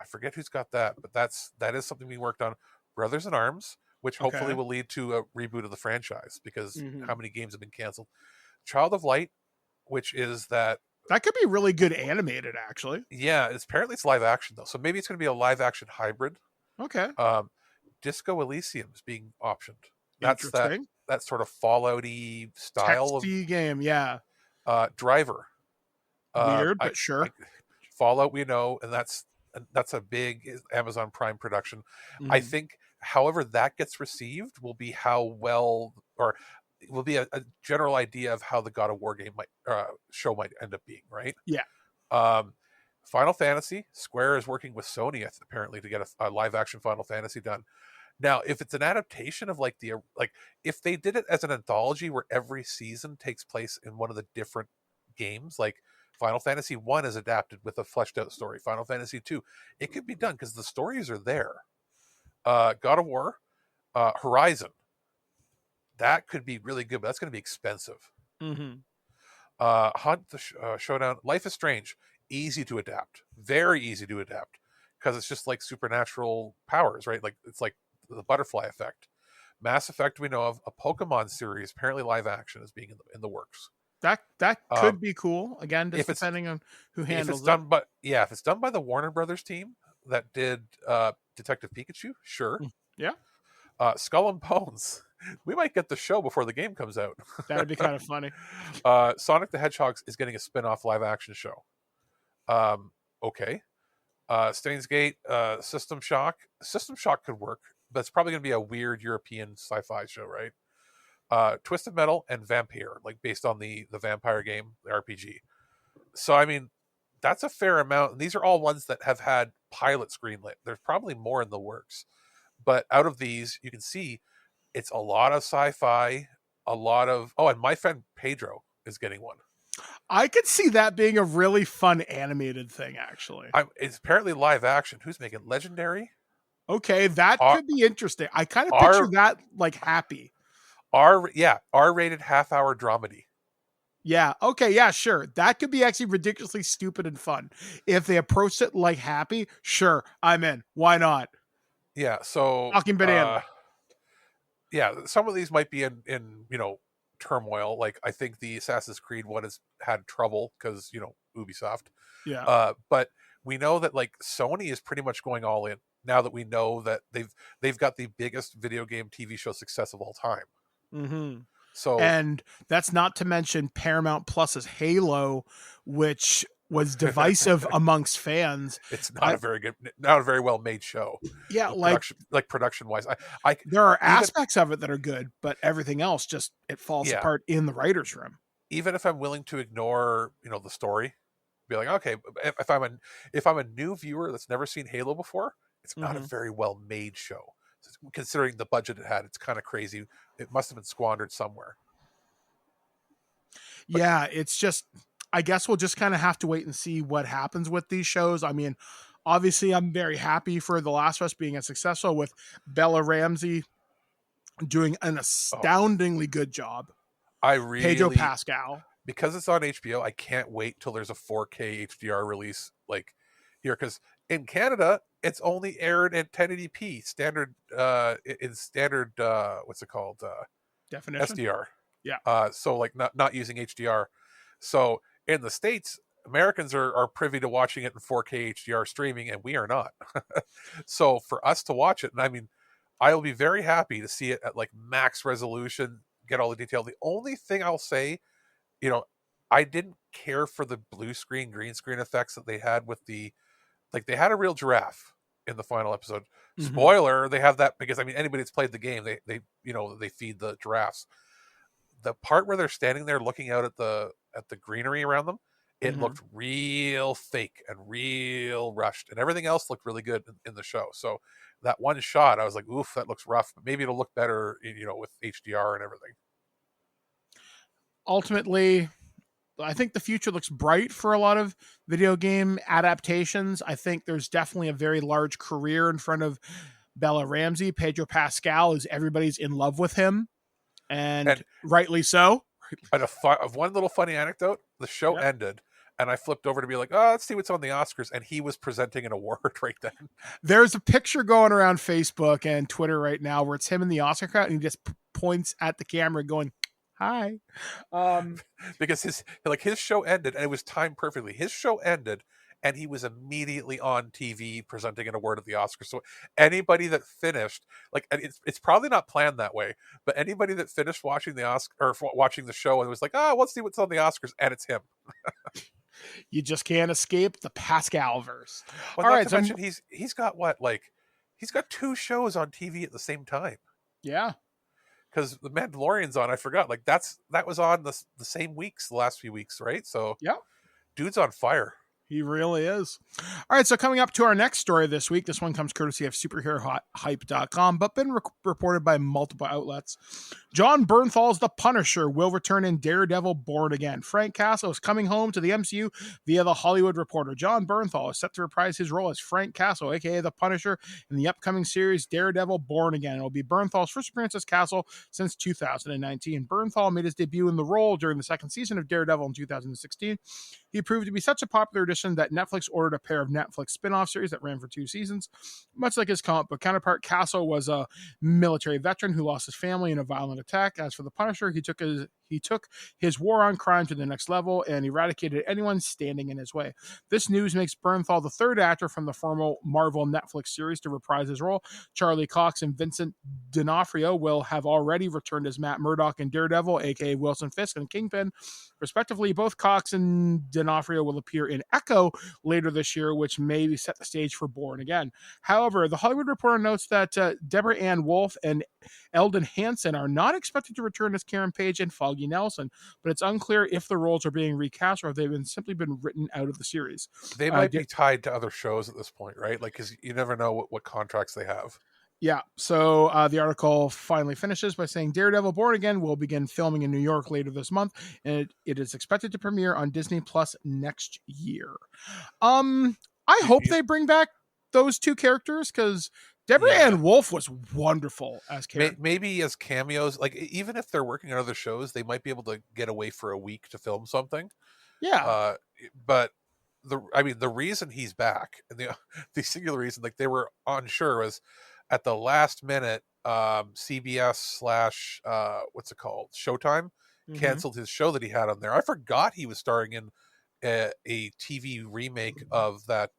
I forget who's got that, but that is something we worked on. Brothers in Arms, which hopefully will lead to a reboot of the franchise, because how many games have been canceled? Child of Light, which is that could be really good animated, actually. Yeah, apparently it's live action though, so maybe it's going to be a live action hybrid. Okay. Disco Elysium is being optioned. That's that sort of Fallout-y style Texty game, yeah. Driver. Weird, but sure. Fallout, we know, and that's a big Amazon Prime production. I think, however that gets received will be how well, or it will be a general idea of how the God of War game show might end up being, right? Yeah. Final Fantasy, Square is working with Sony apparently to get a live action Final Fantasy done. Now, if it's an adaptation of if they did it as an anthology where every season takes place in one of the different games, like Final Fantasy 1 is adapted with a fleshed out story, Final Fantasy 2, it could be done because the stories are there. God of War, Horizon, that could be really good, but that's going to be expensive. Hunt the Showdown, Life is Strange, easy to adapt, very easy to adapt, because it's just like supernatural powers, right? Like it's like the butterfly effect. Mass Effect, we know of. A Pokemon series, apparently live action, is being in the works. That could be cool. Again, just depending on who handles it. If it's done by the Warner Brothers team that did Detective Pikachu, sure. Yeah. Skull and Bones. We might get the show before the game comes out. That would be kind of funny. Sonic the Hedgehog is getting a spin-off live action show. Okay. Steins Gate, System Shock. System Shock could work, but it's probably going to be a weird European sci-fi show, right? Twisted Metal and Vampire, like based on the vampire game, the RPG. So, I mean, that's a fair amount. And these are all ones that have had pilots greenlit. There's probably more in the works. But out of these, you can see it's a lot of sci-fi, a lot of... Oh, and my friend Pedro is getting one. I could see that being a really fun animated thing, actually. It's apparently live action. Who's making it? Legendary? Okay, that could be interesting. I kind of picture that like Happy. R-rated half-hour dramedy. Yeah, okay, yeah, sure. That could be actually ridiculously stupid and fun. If they approached it like Happy, sure, I'm in. Why not? Yeah, so... Talking banana. Some of these might be in turmoil. Like, I think the Assassin's Creed one has had trouble because, Ubisoft. Yeah. But we know that, like, Sony is pretty much going all in now that we know that they've got the biggest video game TV show success of all time. Mm-hmm. So, and that's not to mention Paramount Plus's Halo, which was divisive amongst fans. It's not a very well made show. Yeah, production wise, there are aspects of it that are good, but everything else it falls apart in the writers' room. Even if I'm willing to ignore, the story, be like, okay, if I'm a new viewer that's never seen Halo before, it's not a very well made show. Considering the budget it had, it's kind of crazy. It must have been squandered somewhere. Yeah, it's just, I guess we'll just kind of have to wait and see what happens with these shows. I mean, obviously, I'm very happy for The Last of Us being a successful with Bella Ramsey doing an astoundingly good job. Pedro Pascal. Because it's on HBO, I can't wait till there's a 4K HDR release like here, because in Canada, it's only aired in 1080p standard what's it called? Definition? SDR. Yeah. So like not using HDR. So in the States, Americans are privy to watching it in 4K HDR streaming, and we are not. So for us to watch it, and I mean, I will be very happy to see it at like max resolution, get all the detail. The only thing I'll say, I didn't care for the blue screen, green screen effects that they had with they had a real giraffe in the final episode. Mhm. Spoiler, they have that because anybody that's played the game, they feed the giraffes. The part where they're standing there looking out at the greenery around them, it looked real fake and real rushed, and everything else looked really good in the show. So that one shot, I was like, oof, that looks rough, but maybe it'll look better, with HDR and everything. Ultimately, I think the future looks bright for a lot of video game adaptations. I think there's definitely a very large career in front of Bella Ramsey. Pedro Pascal is everybody's in love with him, and rightly so. And one little funny anecdote: the show ended, and I flipped over to be like, "Oh, let's see what's on the Oscars," and he was presenting an award right then. There's a picture going around Facebook and Twitter right now where it's him in the Oscar crowd, and he just points at the camera, going, "Hi," because his show ended, and it was timed perfectly. His show ended, and he was immediately on TV presenting an award at the Oscars. So anybody that finished, it's probably not planned that way, but anybody that finished watching the watching the show and was like, "Oh, let's see what's on the Oscars," and it's him. You just can't escape the Pascalverse. Well, all right, so he's got he's got 2 shows on TV at the same time. Yeah. Because the Mandalorian's on, I forgot. That was on the same weeks, the last few weeks, right? So, yeah, dude's on fire. He really is. All right, so coming up to our next story this week, this one comes courtesy of superherohype.com, but been reported by multiple outlets. John Bernthal's The Punisher will return in Daredevil Born Again. Frank Castle is coming home to the MCU via The Hollywood Reporter. John Bernthal is set to reprise his role as Frank Castle, a.k.a. The Punisher, in the upcoming series Daredevil Born Again. It will be Bernthal's first appearance as Castle since 2019. Bernthal made his debut in the role during the second season of Daredevil in 2016. He proved to be such a popular addition that Netflix ordered a pair of Netflix spin-off series that ran for 2 seasons. Much like his comic book counterpart, Castle was a military veteran who lost his family in a violent attack. As for the Punisher, he took his war on crime to the next level and eradicated anyone standing in his way. This news makes Bernthal the third actor from the former Marvel Netflix series to reprise his role. Charlie Cox and Vincent D'Onofrio will have already returned as Matt Murdock in Daredevil, aka Wilson Fisk and Kingpin, respectively. Both Cox and D'Onofrio will appear in Echo later this year, which may set the stage for Born Again. However, The Hollywood Reporter notes that Deborah Ann Wolfe and Eldon Hansen are not expected to return as Karen Page and Foggy Nelson, but it's unclear if the roles are being recast or if they've simply been written out of the series. They might be tied to other shows at this point, right? Because you never know what contracts they have. Yeah, so the article finally finishes by saying Daredevil Born Again will begin filming in New York later this month, and it is expected to premiere on Disney Plus next year. I hope they bring back those 2 characters, because Deborah Ann Wolfe was wonderful as characters. Maybe as cameos, even if they're working on other shows, they might be able to get away for a week to film something. Yeah. But the reason he's back, and the singular reason, they were unsure, was at the last minute, CBS / what's it called, Showtime, canceled his show that he had on there. I forgot he was starring in a TV remake of that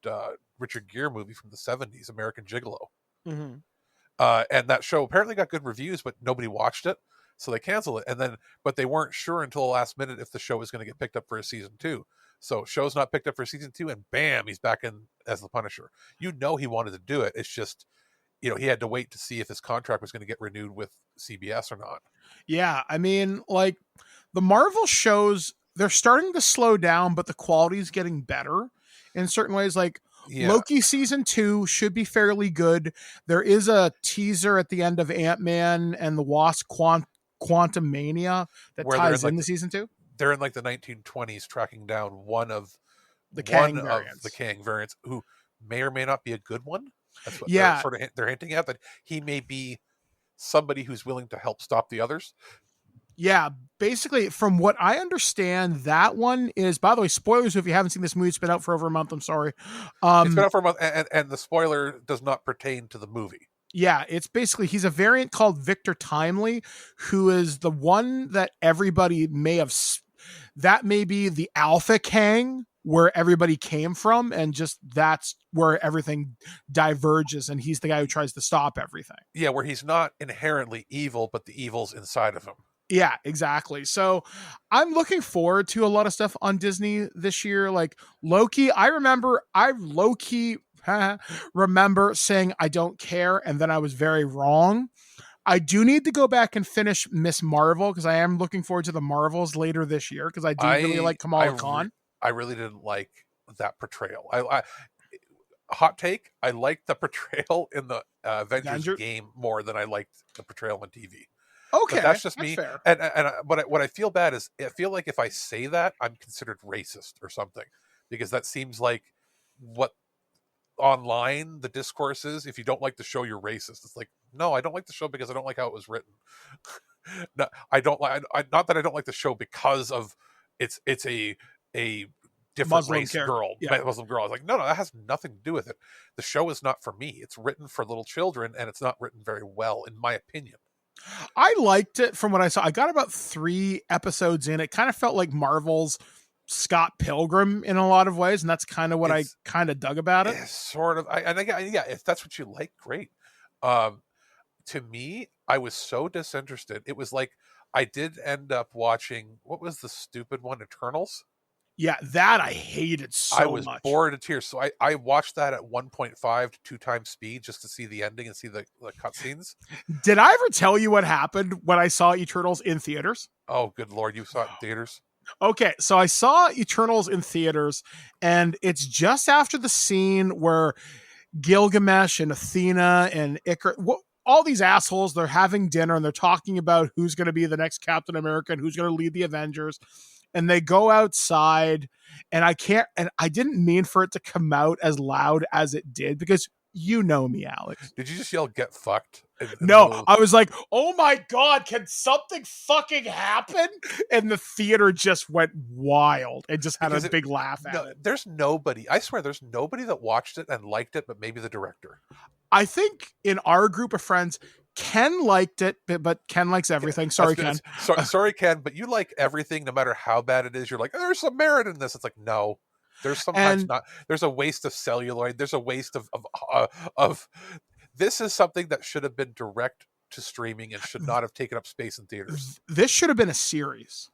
Richard Gere movie from the 70s, American Gigolo. And that show apparently got good reviews, but nobody watched it, so they canceled it. But they weren't sure until the last minute if the show was going to get picked up for a season 2. So show's not picked up for season 2, and bam, he's back in as the Punisher. He wanted to do it. It's just, he had to wait to see if his contract was going to get renewed with CBS or not. Yeah, I mean, the Marvel shows, they're starting to slow down, but the quality is getting better in certain ways. Loki season 2 should be fairly good. There is a teaser at the end of Ant-Man and the Wasp Quantumania that ties into season 2. They're in the 1920s tracking down one of the Kang variants, who may or may not be a good one. That's what they're hinting at, that he may be somebody who's willing to help stop the others. Yeah, basically, from what I understand, that one is, by the way, spoilers if you haven't seen this movie. It's been out for over a month. I'm sorry. It's been out for a month, and the spoiler does not pertain to the movie. Yeah, it's basically, he's a variant called Victor Timely, who is the one that everybody may have, that may be the Alpha Kang where everybody came from, and just that's where everything diverges, and he's the guy who tries to stop everything. Yeah, where he's not inherently evil, but the evil's inside of him. Yeah, exactly. So I'm looking forward to a lot of stuff on Disney this year. Like Loki, I low-key remember saying I don't care, and then I was very wrong. I do need to go back and finish Miss Marvel, because I am looking forward to the Marvels later this year, because I do really like Kamala Khan. I really didn't like that portrayal. I hot take, I liked the portrayal in the Avengers game more than I liked the portrayal on TV. Okay, but that's just me. Fair. And what I feel bad is, I feel like if I say that, I'm considered racist or something, because that seems like what online the discourse is. If you don't like the show, you're racist. It's like, no, I don't like the show because I don't like how it was written. No, I don't like. Not that I don't like the show because of it's a different Muslim race girl, Muslim girl. I was like, no, that has nothing to do with it. The show is not for me. It's written for little children, and it's not written very well, in my opinion. I liked it from what I saw. I got about 3 episodes in. It kind of felt like Marvel's Scott Pilgrim in a lot of ways, and that's kind of what I kind of dug about it. Sort of. Yeah, if that's what you like, great. To me, I was so disinterested. It was like I did end up watching, what was the stupid one, Eternals? Yeah, that I hated so much. I was bored to tears. So I watched that at 1.5 to 2 times speed just to see the ending and see the cutscenes. Did I ever tell you what happened when I saw Eternals in theaters? Oh, good Lord. You saw it in theaters? Okay, so I saw Eternals in theaters, and it's just after the scene where Gilgamesh and Athena and Icar, all these assholes, they're having dinner and they're talking about who's going to be the next Captain America and who's going to lead the Avengers. And they go outside, and I didn't mean for it to come out as loud as it did, because you know me, Alex. Did you just yell, "Get fucked"? No, I was like, oh my God, can something fucking happen? And the theater just went wild and just had a big laugh at it. There's nobody, I swear, there's nobody that watched it and liked it, but maybe the director. I think in our group of friends, Ken liked it, but Ken likes everything. Sorry, Ken. Sorry, Ken, but you like everything, no matter how bad it is. You're like, there's some merit in this. It's like, no, there's sometimes not. There's a waste of celluloid. There's a waste of. This is something that should have been direct to streaming and should not have taken up space in theaters. This should have been a series.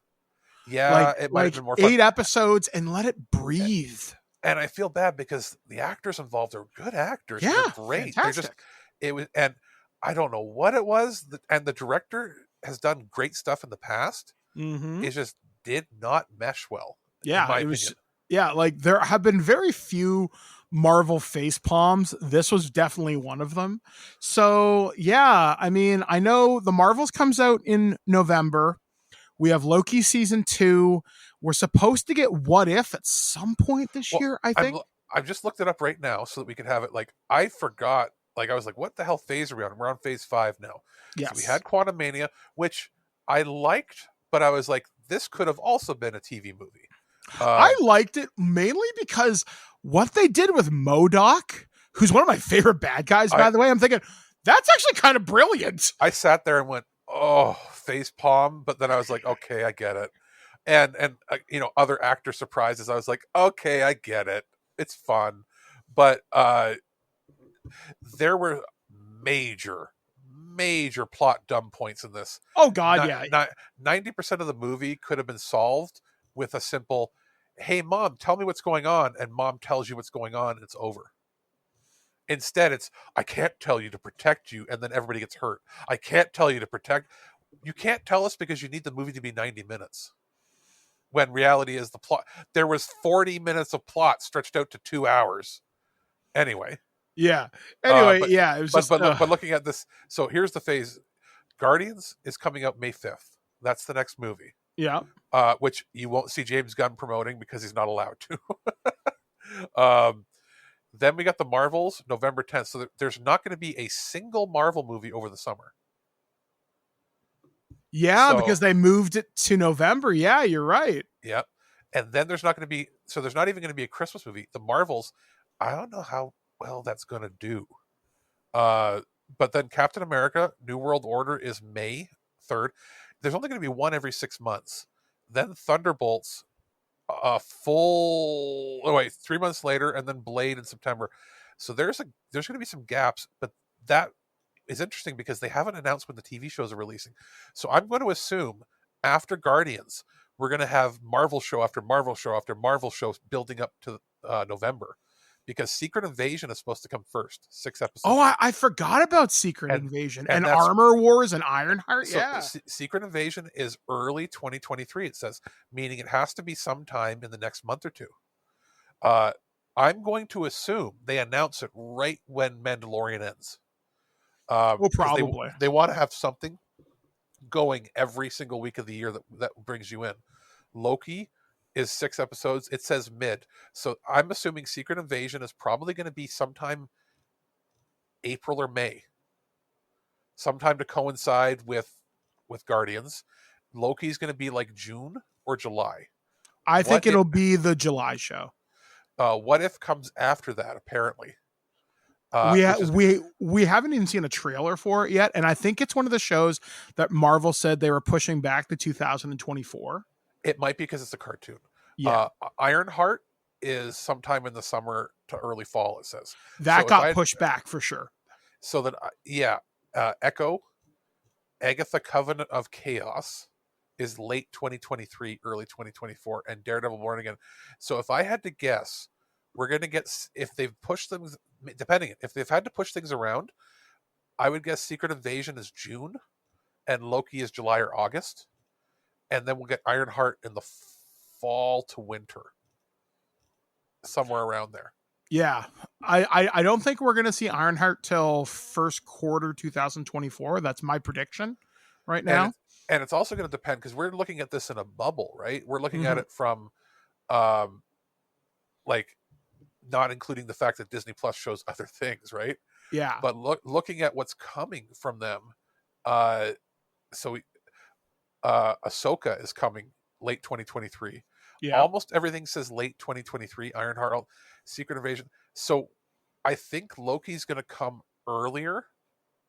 Yeah, it might have been more fun. 8 episodes and let it breathe. And I feel bad because the actors involved are good actors. Yeah, they're great. Fantastic. And I don't know what it was, and the director has done great stuff in the past. Mm-hmm. It just did not mesh well. Yeah, like there have been very few Marvel face palms. This was definitely one of them. So yeah, I mean, I know the Marvels comes out in November. We have Loki season 2. We're supposed to get What If at some point this year, I think. I've just looked it up right now so that we could have it. Like, I forgot. Like, I was like, what the hell phase are we on? We're on phase 5 now. Yes. So we had Quantumania, which I liked, but I was like, this could have also been a TV movie. I liked it mainly because what they did with MODOK, who's one of my favorite bad guys, by the way, I'm thinking, that's actually kind of brilliant. I sat there and went, oh, face palm. But then I was like, okay, I get it. And other actor surprises. I was like, okay, I get it. It's fun. But there were major plot dumb points in this. Oh God, yeah. 90% of the movie could have been solved with a simple, hey mom, tell me what's going on, and mom tells you what's going on, and it's over. Instead, it's, I can't tell you to protect you, and then everybody gets hurt. I can't tell you to protect. You can't tell us because you need the movie to be 90 minutes. When reality is the plot. There was 40 minutes of plot stretched out to 2 hours. Anyway. Yeah. Anyway, it was but looking at this, so here's the phase. Guardians is coming out May 5th. That's the next movie. Yeah. Which you won't see James Gunn promoting because he's not allowed to. Then we got the Marvels, November 10th. So there's not going to be a single Marvel movie over the summer. Yeah, because they moved it to November. Yeah, you're right. Yep. And then there's not going to be, so there's not even going to be a Christmas movie. The Marvels, I don't know how well that's going to do. But then Captain America, New World Order is May 3rd. There's only going to be one every 6 months. Then Thunderbolts a full 3 months later, and then Blade in September. So there's going to be some gaps, but that is interesting because they haven't announced when the TV shows are releasing. So I'm going to assume after Guardians, we're going to have Marvel show after Marvel show after Marvel shows building up to November, because Secret Invasion is supposed to come first, 6 episodes. Oh, I forgot about Secret Invasion and Armor Wars and Ironheart. So yeah. Secret Invasion is early 2023, it says, meaning it has to be sometime in the next month or two. I'm going to assume they announce it right when Mandalorian ends. Well, probably. They want to have something going every single week of the year that brings you in. Loki is 6 episodes. It says mid. So I'm assuming Secret Invasion is probably going to be sometime April or May. Sometime to coincide with Guardians. Loki's going to be like June or July. I think it'll be the July show. What If comes after that, apparently. We haven't even seen a trailer for it yet, and I think it's one of the shows that Marvel said they were pushing back to 2024. It might be because it's a cartoon. Yeah. Ironheart is sometime in the summer to early fall, it says. That got pushed back for sure. So that, Echo, Agatha Covenant of Chaos is late 2023, early 2024, and Daredevil Born Again. So if I had to guess, we're going to get, if they've pushed things, if they've had to push things around, I would guess Secret Invasion is June and Loki is July or August. And then we'll get Ironheart in the fall to winter, somewhere around there. Yeah, I don't think we're going to see Ironheart till first quarter 2024. That's my prediction right now. And it's also going to depend, because we're looking at this in a bubble, right? We're looking at it from, like, not including the fact that Disney Plus shows other things, right? Yeah. But looking at what's coming from them, Ahsoka is coming late 2023. Yeah. Almost everything says late 2023. Ironheart, Secret Invasion. So I think Loki's going to come earlier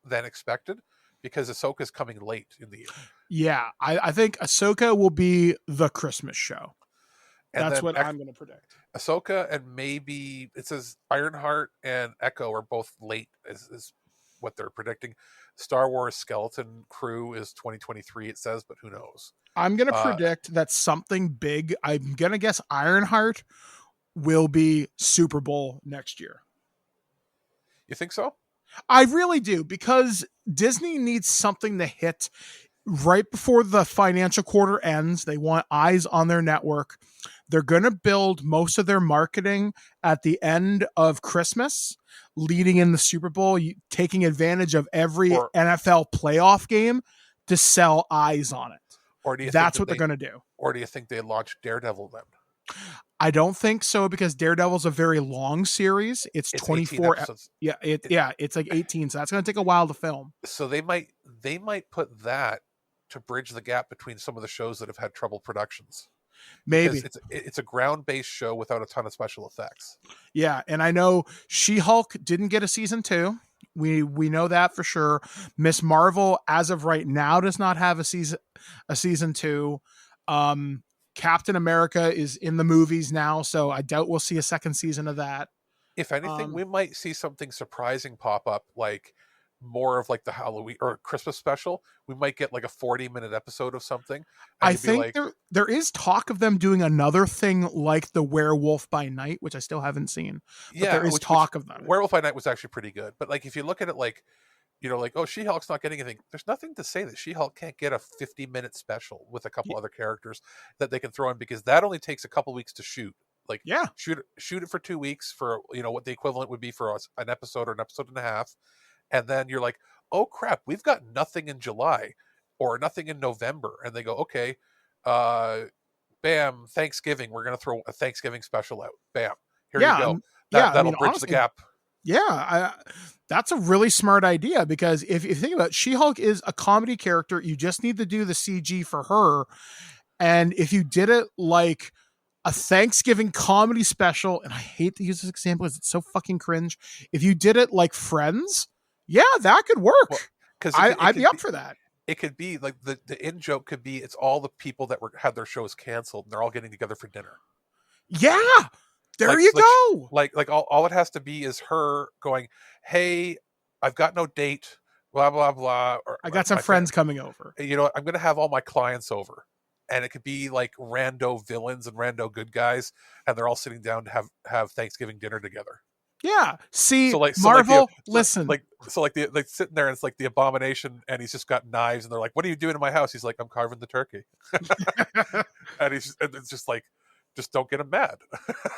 than expected, because Ahsoka is coming late in the year. Yeah, I think Ahsoka will be the Christmas show. And that's what I'm going to predict. Ahsoka, and maybe it says Ironheart and Echo are both late, is what they're predicting. Star Wars Skeleton Crew is 2023, it says, but who knows? I'm going to predict that something big. I'm going to guess Ironheart will be Super Bowl next year. You think so? I really do, because Disney needs something to hit right before the financial quarter ends. They want eyes on their network. They're going to build most of their marketing at the end of Christmas, leading in the Super Bowl, taking advantage of every NFL playoff game to sell eyes on it. Or do you That's what they're going to do. Or do you think they launch Daredevil then? I don't think so, because Daredevil's a very long series. It's 24 episodes. It's like 18, so that's going to take a while to film. So they might put that to bridge the gap between some of the shows that have had troubled productions. Maybe it's a ground-based show without a ton of special effects. Yeah, and I know She-Hulk didn't get a season 2. We know that for sure. Miss Marvel, as of right now, does not have a season 2. Captain America is in the movies now, so I doubt we'll see a second season of that. If anything, we might see something surprising pop up, like more of like the Halloween or Christmas special. We might get like a 40-minute episode of something. I think there is talk of them doing another thing like the Werewolf by Night, which I still haven't seen. But there is talk of them. Werewolf by Night was actually pretty good. But like, if you look at it like, like, oh, She-Hulk's not getting anything. There's nothing to say that She-Hulk can't get a 50-minute special with a couple other characters that they can throw in, because that only takes a couple weeks to shoot. Like, shoot it for 2 weeks for, what the equivalent would be for an episode or an episode and a half. And then you're like, oh crap, we've got nothing in July or nothing in November. And they go, okay, bam, Thanksgiving. We're going to throw a Thanksgiving special out. Bam. Here you go. That'll bridge honestly, the gap. Yeah, that's a really smart idea, because if you think about it, She-Hulk is a comedy character. You just need to do the CG for her. And if you did it like a Thanksgiving comedy special, and I hate to use this example because it's so fucking cringe. If you did it like Friends, yeah, that could work. Because I'd be up for that. it could be like the in joke could be it's all the people that had their shows canceled and they're all getting together for dinner. Yeah, there you go. Like all it has to be is her going, "Hey, I've got no date, blah blah blah." Or I got some friends coming over. You know, I'm going to have all my clients over, and it could be like rando villains and rando good guys, and they're all sitting down to have Thanksgiving dinner together. Yeah. See, So Marvel, listen. Like sitting there and it's like the Abomination and he's just got knives and they're like, "What are you doing in my house?" He's like, "I'm carving the turkey." and it's just like, just don't get him mad.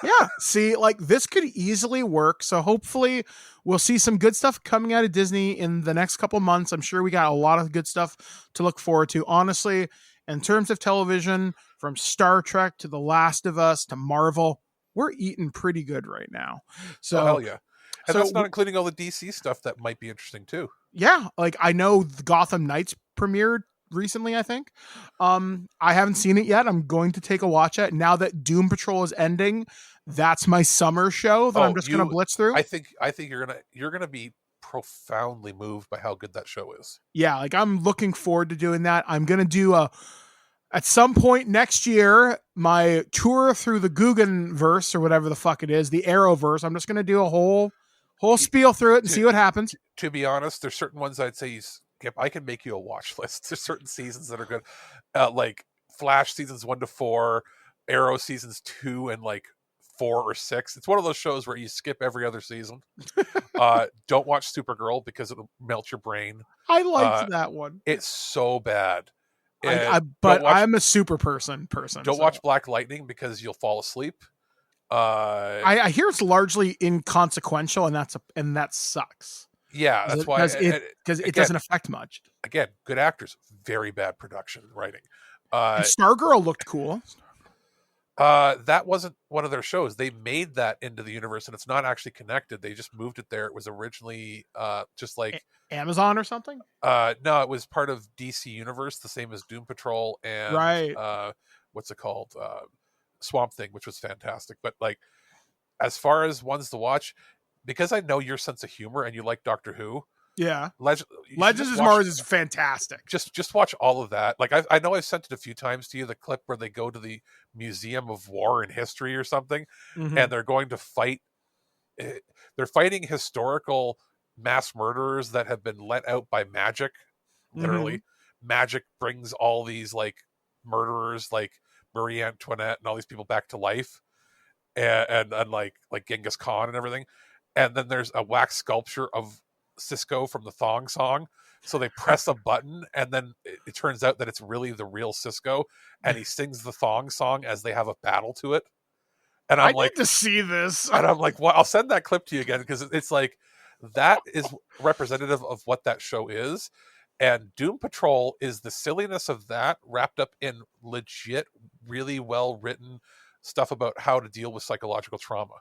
Yeah. See, like this could easily work. So hopefully we'll see some good stuff coming out of Disney in the next couple months. I'm sure we got a lot of good stuff to look forward to. Honestly, in terms of television, from Star Trek to The Last of Us to Marvel, we're eating pretty good right now. So hell yeah. And that's not including all the DC stuff that might be interesting too. Yeah, like I know the Gotham Knights premiered recently, I think. I haven't seen it yet. I'm going to take a watch at now that Doom Patrol is ending. That's my summer show that I'm just going to blitz through. I think you're gonna be profoundly moved by how good that show is. Yeah, like I'm looking forward to doing that. I'm going to do at some point next year, my tour through the Guggenverse or whatever the fuck it is, the Arrowverse. I'm just going to do a whole spiel through it and see what happens. To be honest, there's certain ones I'd say I can make you a watch list. There's certain seasons that are good, like Flash seasons 1 to 4, Arrow seasons 2 and like 4 or 6. It's one of those shows where you skip every other season. Don't watch Supergirl because it'll melt your brain. I liked that one. It's so bad. But I'm a super person. Don't watch Black Lightning because you'll fall asleep. I hear it's largely inconsequential, and that sucks. Yeah, that's why because it doesn't affect much. Again, good actors, very bad production writing. And Stargirl looked cool. That wasn't one of their shows. They made that into the universe, and it's not actually connected. They just moved it there. It was originally just like Amazon or something. No, it was part of DC Universe, the same as Doom Patrol and what's it called, Swamp Thing, which was fantastic. But like, as far as ones to watch, because I know your sense of humor and you like Doctor Who. Yeah, Legends of Mars is fantastic. Just watch all of that. Like I know I've sent it a few times to you, the clip where they go to the Museum of War and History or something, and they're going to fight. They're fighting historical mass murderers that have been let out by magic. Literally, magic brings all these like murderers, like Marie Antoinette and all these people back to life, and like Genghis Khan and everything. And then there's a wax sculpture of Cisco from the Thong Song. So they press a button and then it turns out that it's really the real Cisco, and he sings the Thong Song as they have a battle to it. And I need to see this. And I'm like, well, I'll send that clip to you again, because it's like that is representative of what that show is. And Doom Patrol is the silliness of that wrapped up in legit, really well written stuff about how to deal with psychological trauma.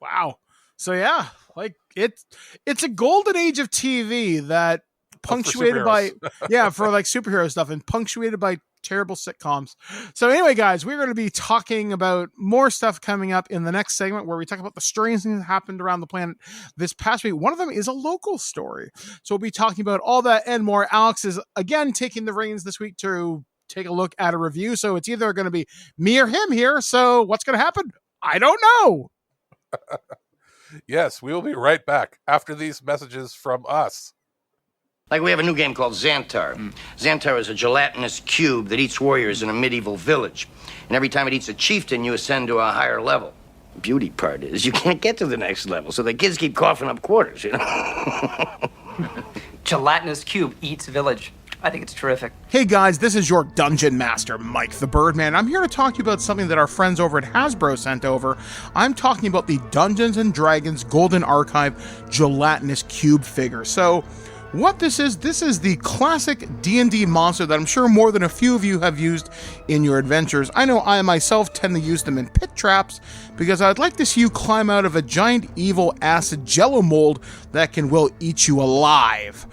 Wow. So yeah, like it's a golden age of TV that punctuated by for like superhero stuff and punctuated by terrible sitcoms. So anyway, guys, we're going to be talking about more stuff coming up in the next segment where we talk about the strange things that happened around the planet this past week. One of them is a local story. So we'll be talking about all that and more. Alex is again taking the reins this week to take a look at a review. So it's either going to be me or him here. So what's going to happen? I don't know. Yes, we will be right back after these messages from us. Like, we have a new game called Xantar. Xantar is a gelatinous cube that eats warriors in a medieval village. And every time it eats a chieftain, you ascend to a higher level. The beauty part is you can't get to the next level, so the kids keep coughing up quarters, you know? Gelatinous cube eats village. I think it's terrific. Hey guys, this is your Dungeon Master, Mike the Birdman. I'm here to talk to you about something that our friends over at Hasbro sent over. I'm talking about the Dungeons & Dragons Golden Archive Gelatinous Cube figure. So, what this is the classic D&D monster that I'm sure more than a few of you have used in your adventures. I know I myself tend to use them in pit traps because I'd like to see you climb out of a giant evil acid jello mold that can will eat you alive.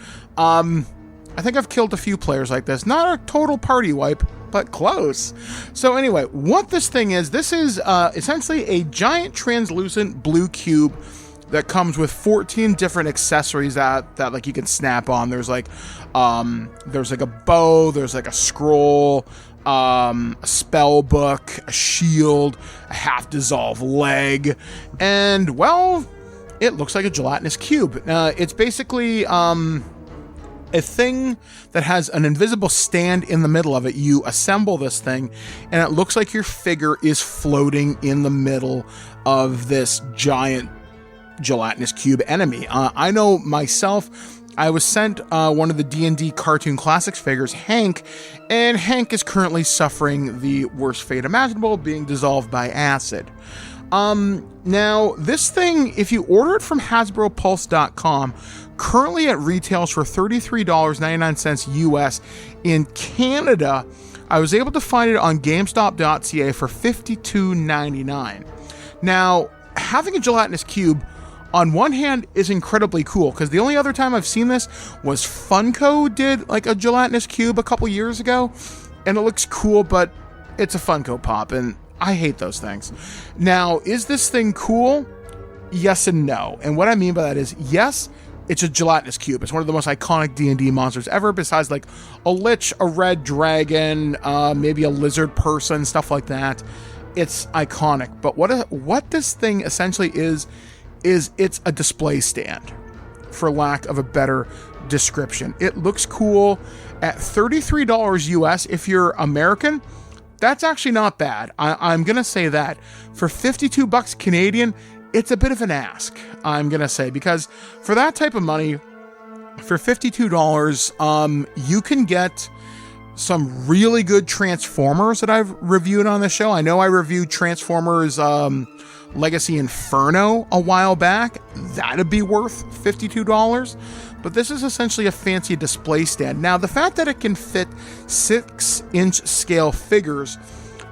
I think I've killed a few players like this. Not a total party wipe, but close. So anyway, what this thing is, this is essentially a giant translucent blue cube that comes with 14 different accessories that like you can snap on. There's like a bow, there's like a scroll, a spell book, a shield, a half dissolve leg, and well, it looks like a gelatinous cube. It's basically a thing that has an invisible stand in the middle of it. You assemble this thing, and it looks like your figure is floating in the middle of this giant gelatinous cube enemy. I know myself, I was sent one of the D&D Cartoon Classics figures, Hank, and Hank is currently suffering the worst fate imaginable, being dissolved by acid. Now, this thing, if you order it from HasbroPulse.com, currently it retails for $33.99 US. In Canada, I was able to find it on GameStop.ca for $52.99. Now, having a gelatinous cube, on one hand, is incredibly cool, because the only other time I've seen this was Funko did like a gelatinous cube a couple years ago, and it looks cool, but it's a Funko Pop, and I hate those things. Now, is this thing cool? Yes and no. And what I mean by that is, yes, it's a gelatinous cube. It's one of the most iconic D&D monsters ever, besides like a lich, a red dragon, maybe a lizard person, stuff like that. It's iconic. But what this thing essentially is it's a display stand, for lack of a better description. It looks cool. At $33 US, if you're American, that's actually not bad. I'm going to say that. For $52 Canadian, it's a bit of an ask, I'm going to say, because for that type of money, for $52, you can get some really good Transformers that I've reviewed on the show. I know I reviewed Transformers Legacy Inferno a while back. That'd be worth $52. But this is essentially a fancy display stand. Now, the fact that it can fit 6-inch scale figures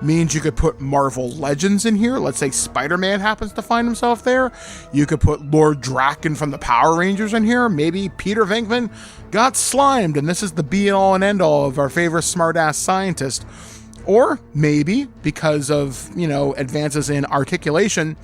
means you could put Marvel Legends in here. Let's say Spider-Man happens to find himself there. You could put Lord Draken from the Power Rangers in here. Maybe Peter Venkman got slimed, and this is the be-all and end-all of our favorite smart-ass scientist. Or maybe, because of, advances in articulation,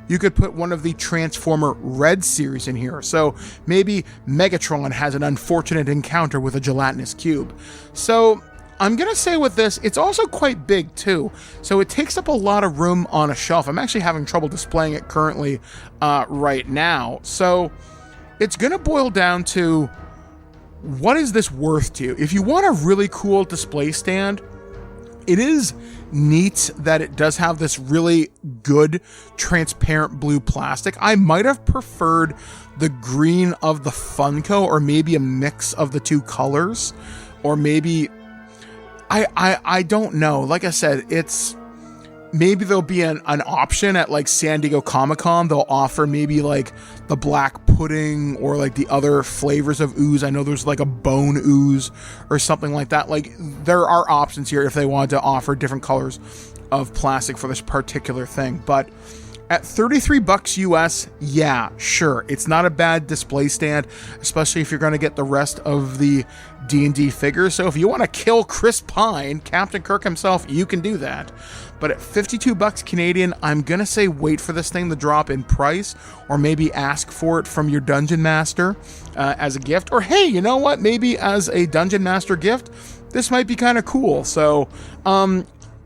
you could put one of the Transformer Red series in here. So maybe Megatron has an unfortunate encounter with a gelatinous cube. So I'm going to say with this, it's also quite big too. So it takes up a lot of room on a shelf. I'm actually having trouble displaying it currently right now. So it's going to boil down to, what is this worth to you? If you want a really cool display stand, it is neat that it does have this really good transparent blue plastic. I might have preferred the green of the Funko, or maybe a mix of the two colors, or maybe I don't know. Like I said, it's maybe there'll be an option at like San Diego Comic-Con. They'll offer maybe like the black pudding or like the other flavors of ooze. I know there's like a bone ooze or something like that. Like, there are options here if they wanted to offer different colors of plastic for this particular thing. But at $33 US, yeah, sure. It's not a bad display stand, especially if you're going to get the rest of the D&D figures. So if you want to kill Chris Pine, Captain Kirk himself, you can do that. But at $52 Canadian, I'm going to say wait for this thing to drop in price, or maybe ask for it from your Dungeon Master as a gift. Or hey, you know what? Maybe as a Dungeon Master gift, this might be kind of cool. So,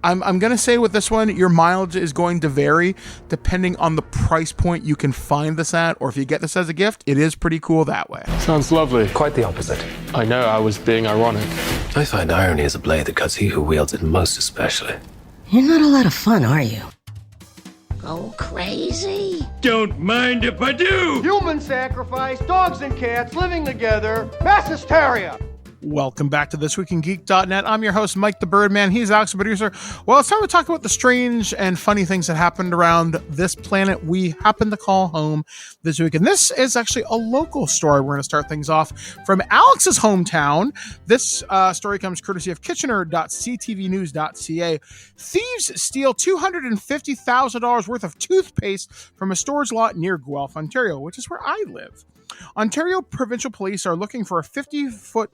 I'm going to say with this one, your mileage is going to vary depending on the price point you can find this at, or if you get this as a gift, it is pretty cool that way. Sounds lovely. Quite the opposite. I know, I was being ironic. I find irony is a blade that cuts he who wields it most especially. You're not a lot of fun, are you? Go crazy? Don't mind if I do! Human sacrifice, dogs and cats living together, mass hysteria! Welcome back to ThisWeekInGeek.net. I'm your host, Mike the Birdman. He's Alex, the producer. Well, it's time to talk about the strange and funny things that happened around this planet we happen to call home this week. And this is actually a local story. We're going to start things off from Alex's hometown. This story comes courtesy of Kitchener.ctvnews.ca. Thieves steal $250,000 worth of toothpaste from a storage lot near Guelph, Ontario, which is where I live. Ontario Provincial Police are looking for a 50-foot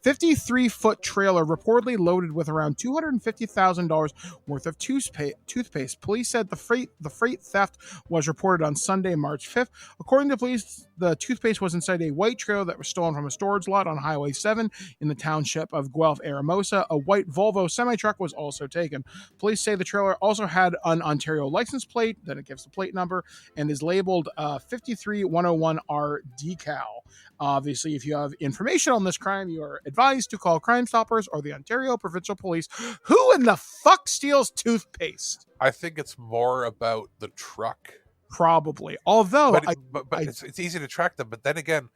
53-foot trailer reportedly loaded with around $250,000 worth of toothpaste. Police said the freight theft was reported on Sunday, March 5th. According to police, the toothpaste was inside a white trailer that was stolen from a storage lot on Highway 7 in the township of Guelph-Aramosa. A white Volvo semi-truck was also taken. Police say the trailer also had an Ontario license plate, then it gives the plate number, and is labeled 53101R decal. Obviously, if you have information on this crime, you are advised to call Crime Stoppers or the Ontario Provincial Police. Who in the fuck steals toothpaste? I think it's more about the truck. Probably. Although, but it's easy to track them. But then again,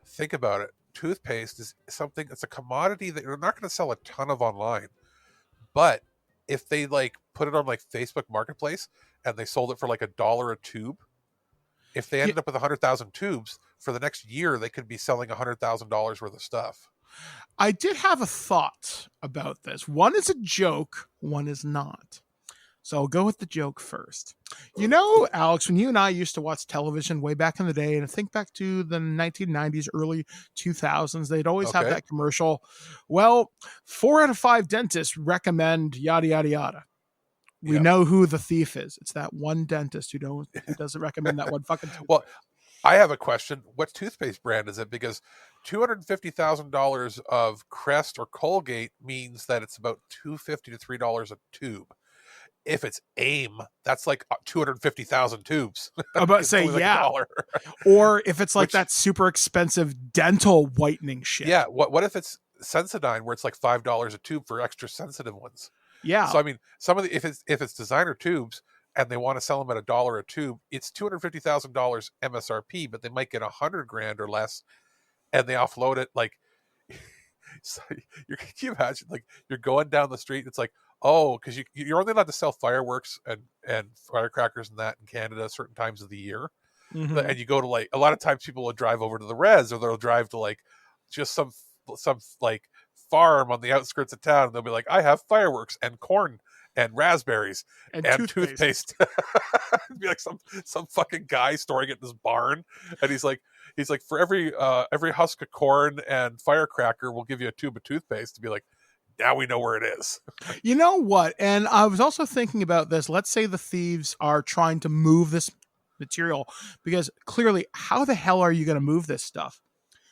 think about it. Toothpaste is something, it's a commodity that you're not going to sell a ton of online. But if they like put it on like Facebook Marketplace and they sold it for like $1 a tube, if they ended up with 100,000 tubes, for the next year, they could be selling $100,000 worth of stuff. I did have a thought about this. One is a joke, one is not. So I'll go with the joke first. You know, Alex, when you and I used to watch television way back in the day, and think back to the 1990s, early 2000s, they'd always have that commercial. Well, 4 out of 5 dentists recommend yada, yada, yada. We know who the thief is. It's that one dentist who doesn't recommend that one fucking toothpaste. Well, I have a question. What toothpaste brand is it? Because $250,000 of Crest or Colgate means that it's about $2.50 to $3 a tube. If it's AIM, that's like 250,000 tubes. I'm about to say, yeah. Or if it's like that super expensive dental whitening shit. Yeah. What if it's Sensodyne, where it's like $5 a tube for extra sensitive ones? Yeah. So I mean, some of the if it's designer tubes and they want to sell them at $1 a tube, it's $250,000 MSRP, but they might get $100,000 or less, and they offload it. Like, so can you imagine? Like, you're going down the street, it's like, oh, because you're only allowed to sell fireworks and firecrackers and that in Canada certain times of the year, and you go to like a lot of times people will drive over to the res, or they'll drive to like just some like farm on the outskirts of town, and they'll be like, I have fireworks and corn and raspberries and toothpaste. It'd be like some fucking guy storing it in his barn, and he's like for every husk of corn and firecracker, we'll give you a tube of toothpaste. To be like, now we know where it is. You know what? And I was also thinking about this. Let's say the thieves are trying to move this material, because clearly, how the hell are you going to move this stuff?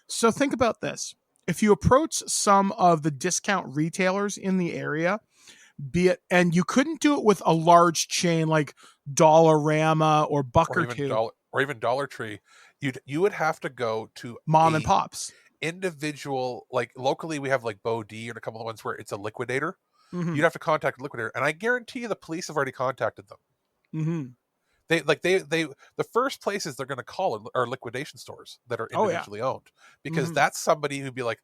So think about this. If you approach some of the discount retailers in the area, and you couldn't do it with a large chain like Dollarama or Buck or Two, or even Dollar Tree, you would have to go to mom and pops. Individual, like locally we have like Bo D and a couple of ones where it's a liquidator. Mm-hmm. You'd have to contact a liquidator, and I guarantee you the police have already contacted them. Mm-hmm. They the first places they're going to call are liquidation stores that are individually owned, because that's somebody who'd be like,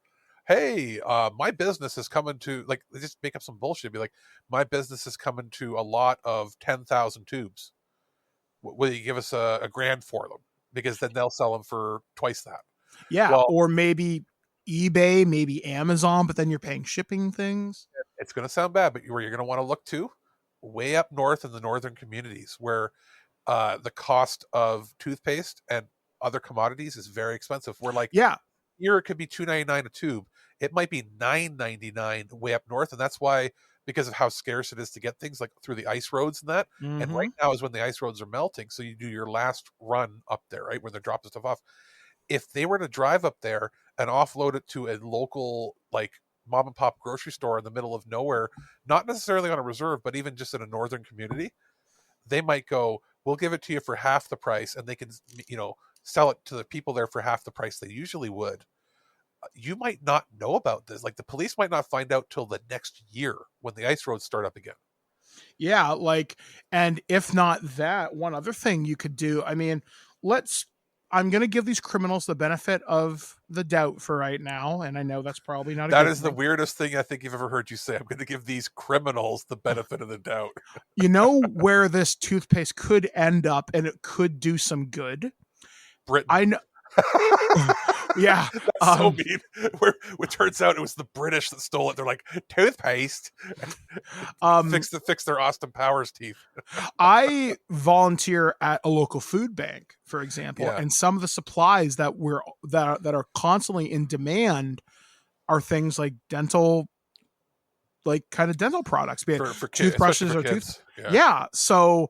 hey, my business is coming to, like, they just make up some bullshit. Be like, my business is coming to a lot of 10,000 tubes. Will you give us a $1,000 for them? Because then they'll sell them for twice that. Yeah, well, or maybe eBay, maybe Amazon, but then you're paying shipping things. It's going to sound bad, but where you're going to want to look to, way up north in the northern communities, where the cost of toothpaste and other commodities is very expensive. We're like, here it could be $2.99 a tube. It might be $9.99 way up north, and that's why, because of how scarce it is to get things like through the ice roads and that. Mm-hmm. And right now is when the ice roads are melting, so you do your last run up there, right, where they're dropping stuff off. If they were to drive up there and offload it to a local, like, mom and pop grocery store in the middle of nowhere, not necessarily on a reserve, but even just in a northern community, they might go, we'll give it to you for half the price, and they can, sell it to the people there for half the price they usually would. You might not know about this. Like, the police might not find out till the next year when the ice roads start up again. Yeah, like, and if not that, one other thing you could do, I mean, I'm going to give these criminals the benefit of the doubt for right now, and I know that's probably not a That good is thing. The weirdest thing I think you've ever heard you say. I'm going to give these criminals the benefit of the doubt. You know where this toothpaste could end up, and it could do some good? Britain. I know. Yeah. That's so mean. Where it turns out it was the British that stole it. They're like, toothpaste. Fix their Austin Powers teeth. I volunteer at a local food bank, for example, and some of the supplies that are constantly in demand are things like dental, like kind of dental products, be it for kids, toothbrushes or kids. Yeah. So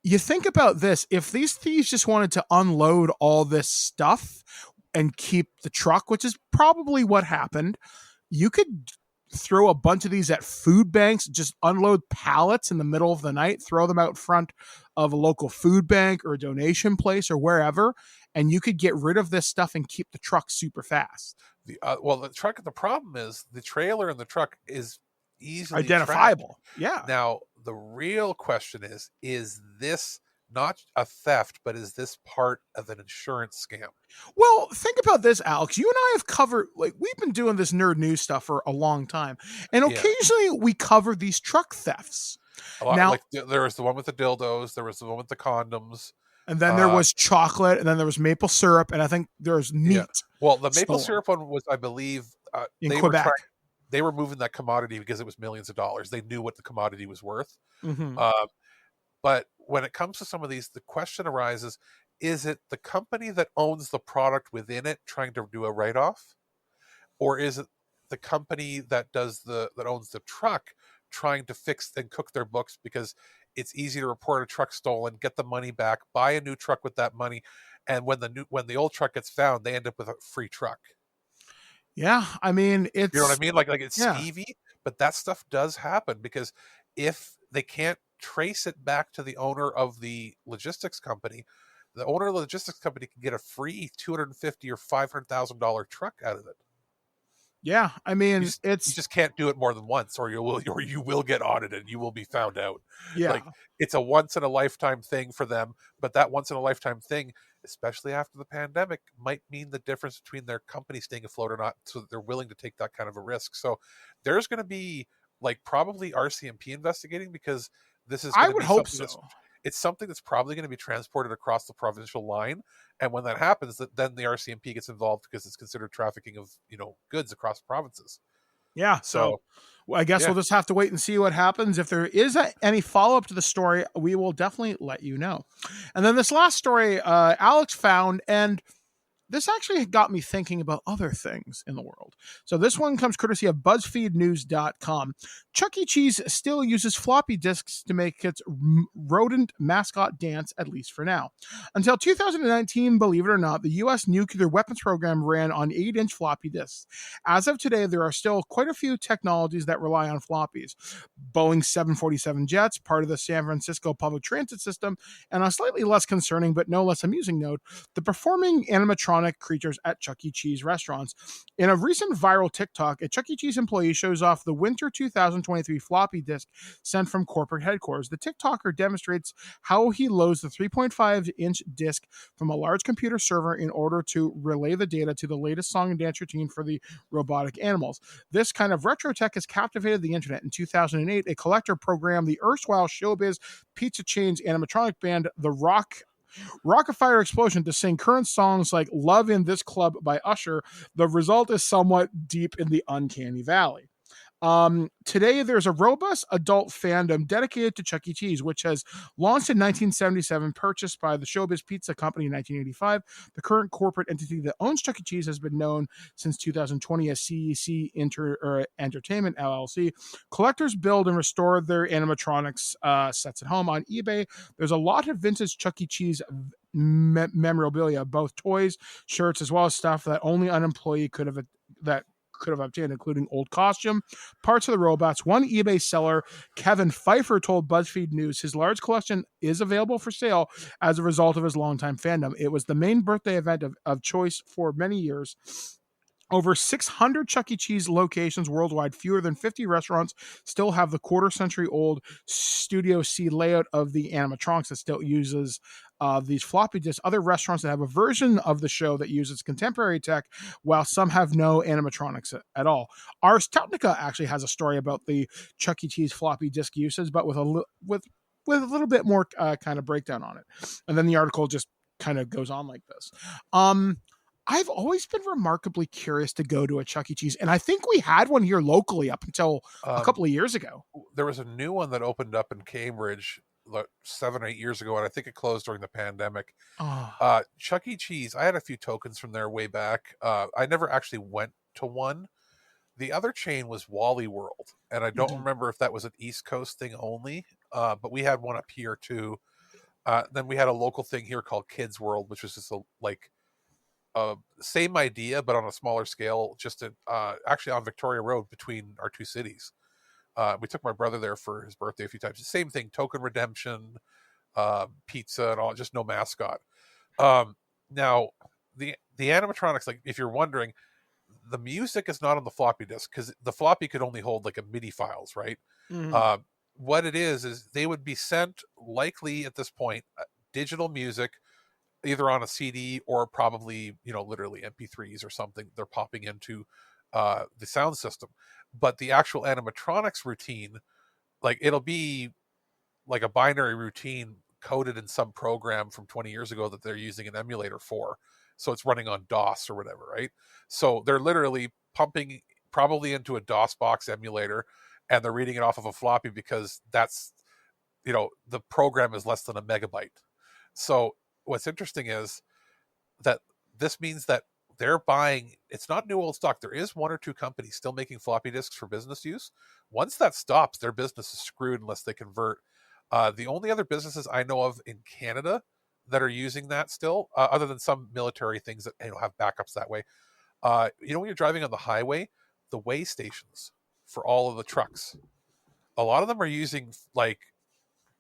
you think about this, if these thieves just wanted to unload all this stuff and keep the truck, which is probably what happened, you could throw a bunch of these at food banks, just unload pallets in the middle of the night, throw them out front of a local food bank or a donation place or wherever, and you could get rid of this stuff and keep the truck super fast. The problem is the trailer and the truck is easily identifiable. tracked. Yeah. Now, the real question is this not a theft, but is this part of an insurance scam? Well, think about this, Alex. You and I have covered, like, we've been doing this nerd news stuff for a long time, and occasionally we cover these truck thefts. Now, like, there was the one with the dildos, there was the one with the condoms, and then there was chocolate, and then there was maple syrup, and I think there's meat. Yeah. Well, the maple syrup one was, I believe, in Quebec. They were moving that commodity because it was millions of dollars. They knew what the commodity was worth. Mm-hmm. But when it comes to some of these, the question arises, is it the company that owns the product within it trying to do a write-off? Or is it the company that owns the truck trying to fix and cook their books because it's easy to report a truck stolen, get the money back, buy a new truck with that money, and when the old truck gets found, they end up with a free truck. Yeah, I mean, it's... You know what I mean? Like it's skeevy, but that stuff does happen because if they can't trace it back to the owner of the logistics company, the owner of the logistics company can get a free $250,000 or $500,000 truck out of it. Yeah, I mean, you just can't do it more than once, or you will get audited. You will be found out. Yeah, like it's a once in a lifetime thing for them, but that once in a lifetime thing, especially after the pandemic, might mean the difference between their company staying afloat or not. So that they're willing to take that kind of a risk. So there's going to be like probably RCMP investigating because this is. I would hope so. It's something that's probably going to be transported across the provincial line, and when that happens, then the RCMP gets involved because it's considered trafficking of goods across provinces. Yeah, so I guess we'll just have to wait and see what happens. If there is any follow up to the story, we will definitely let you know. And then this last story, Alex found, and this actually got me thinking about other things in the world. So this one comes courtesy of BuzzFeedNews.com. Chuck E. Cheese still uses floppy disks to make its rodent mascot dance, at least for now. Until 2019, believe it or not, the U.S. nuclear weapons program ran on 8-inch floppy disks. As of today, there are still quite a few technologies that rely on floppies. Boeing 747 jets, part of the San Francisco public transit system, and a slightly less concerning but no less amusing note, the performing animatronic creatures at Chuck E. Cheese restaurants. In a recent viral TikTok, a Chuck E. Cheese employee shows off the winter 2023 floppy disk sent from corporate headquarters. The TikToker demonstrates how he loads the 3.5-inch disk from a large computer server in order to relay the data to the latest song and dance routine for the robotic animals. This kind of retro tech has captivated the internet. In 2008, a collector programmed the erstwhile showbiz pizza chain's animatronic band, the Rockafire Explosion, to sing current songs like Love in This Club by Usher. The result is somewhat deep in the uncanny valley. Today, there's a robust adult fandom dedicated to Chuck E. Cheese, which has launched in 1977, purchased by the Showbiz Pizza Company in 1985. The current corporate entity that owns Chuck E. Cheese has been known since 2020 as CEC Entertainment, LLC. Collectors build and restore their animatronics sets at home. On eBay, there's a lot of vintage Chuck E. Cheese memorabilia, both toys, shirts, as well as stuff that only an employee could have obtained, including old costume, parts of the robots. One eBay seller, Kevin Pfeiffer, told BuzzFeed News his large collection is available for sale as a result of his longtime fandom. It was the main birthday event of choice for many years. Over 600 Chuck E. Cheese locations worldwide, fewer than 50 restaurants still have the quarter-century-old Studio C layout of the animatronics that still uses these floppy disks. Other restaurants that have a version of the show that uses contemporary tech, while some have no animatronics at all. Ars Technica actually has a story about the Chuck E. Cheese floppy disk uses, but with a little bit more kind of breakdown on it. And then the article just kind of goes on like this. I've always been remarkably curious to go to a Chuck E. Cheese, and I think we had one here locally up until a couple of years ago. There was a new one that opened up in Cambridge 7 or 8 years ago, and I think it closed during the pandemic. Chuck E. Cheese, I had a few tokens from there way back. I never actually went to one, The other chain was Wally World, and I don't remember if that was an East Coast thing only, but we had one up here too. Then we had a local thing here called Kids World, which was just same idea but on a smaller scale, just actually on Victoria Road between our two cities. We took my brother there for his birthday a few times. Same thing, token redemption, pizza and all, just no mascot. Now the animatronics, like if you're wondering, the music is not on the floppy disk because the floppy could only hold like a MIDI files, right? What it is they would be sent, likely at this point, digital music, either on a CD or probably, literally MP3s or something. They're popping into the sound system. But the actual animatronics routine, like it'll be like a binary routine coded in some program from 20 years ago that they're using an emulator for. So it's running on DOS or whatever, right? So they're literally pumping probably into a DOS box emulator, and they're reading it off of a floppy because that's, the program is less than a megabyte. So what's interesting is that this means that they're buying, it's not new old stock. There is one or two companies still making floppy disks for business use. Once that stops, their business is screwed unless they convert. The only other businesses I know of in Canada that are using that still, other than some military things that have backups that way. When you're driving on the highway, the weigh stations for all of the trucks, a lot of them are using like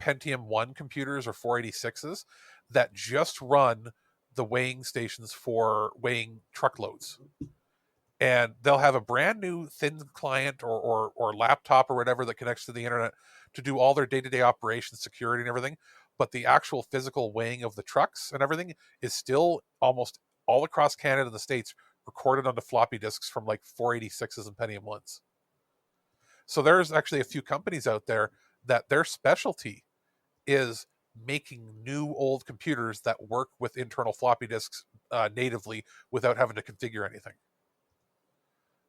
Pentium 1 computers or 486s that just run the weighing stations for weighing truckloads. And they'll have a brand new thin client or laptop or whatever that connects to the internet to do all their day-to-day operations, security and everything. But the actual physical weighing of the trucks and everything is still almost all across Canada and the States recorded onto floppy disks from like 486s and Pentium 1s. So there's actually a few companies out there that their specialty is making new old computers that work with internal floppy disks natively without having to configure anything.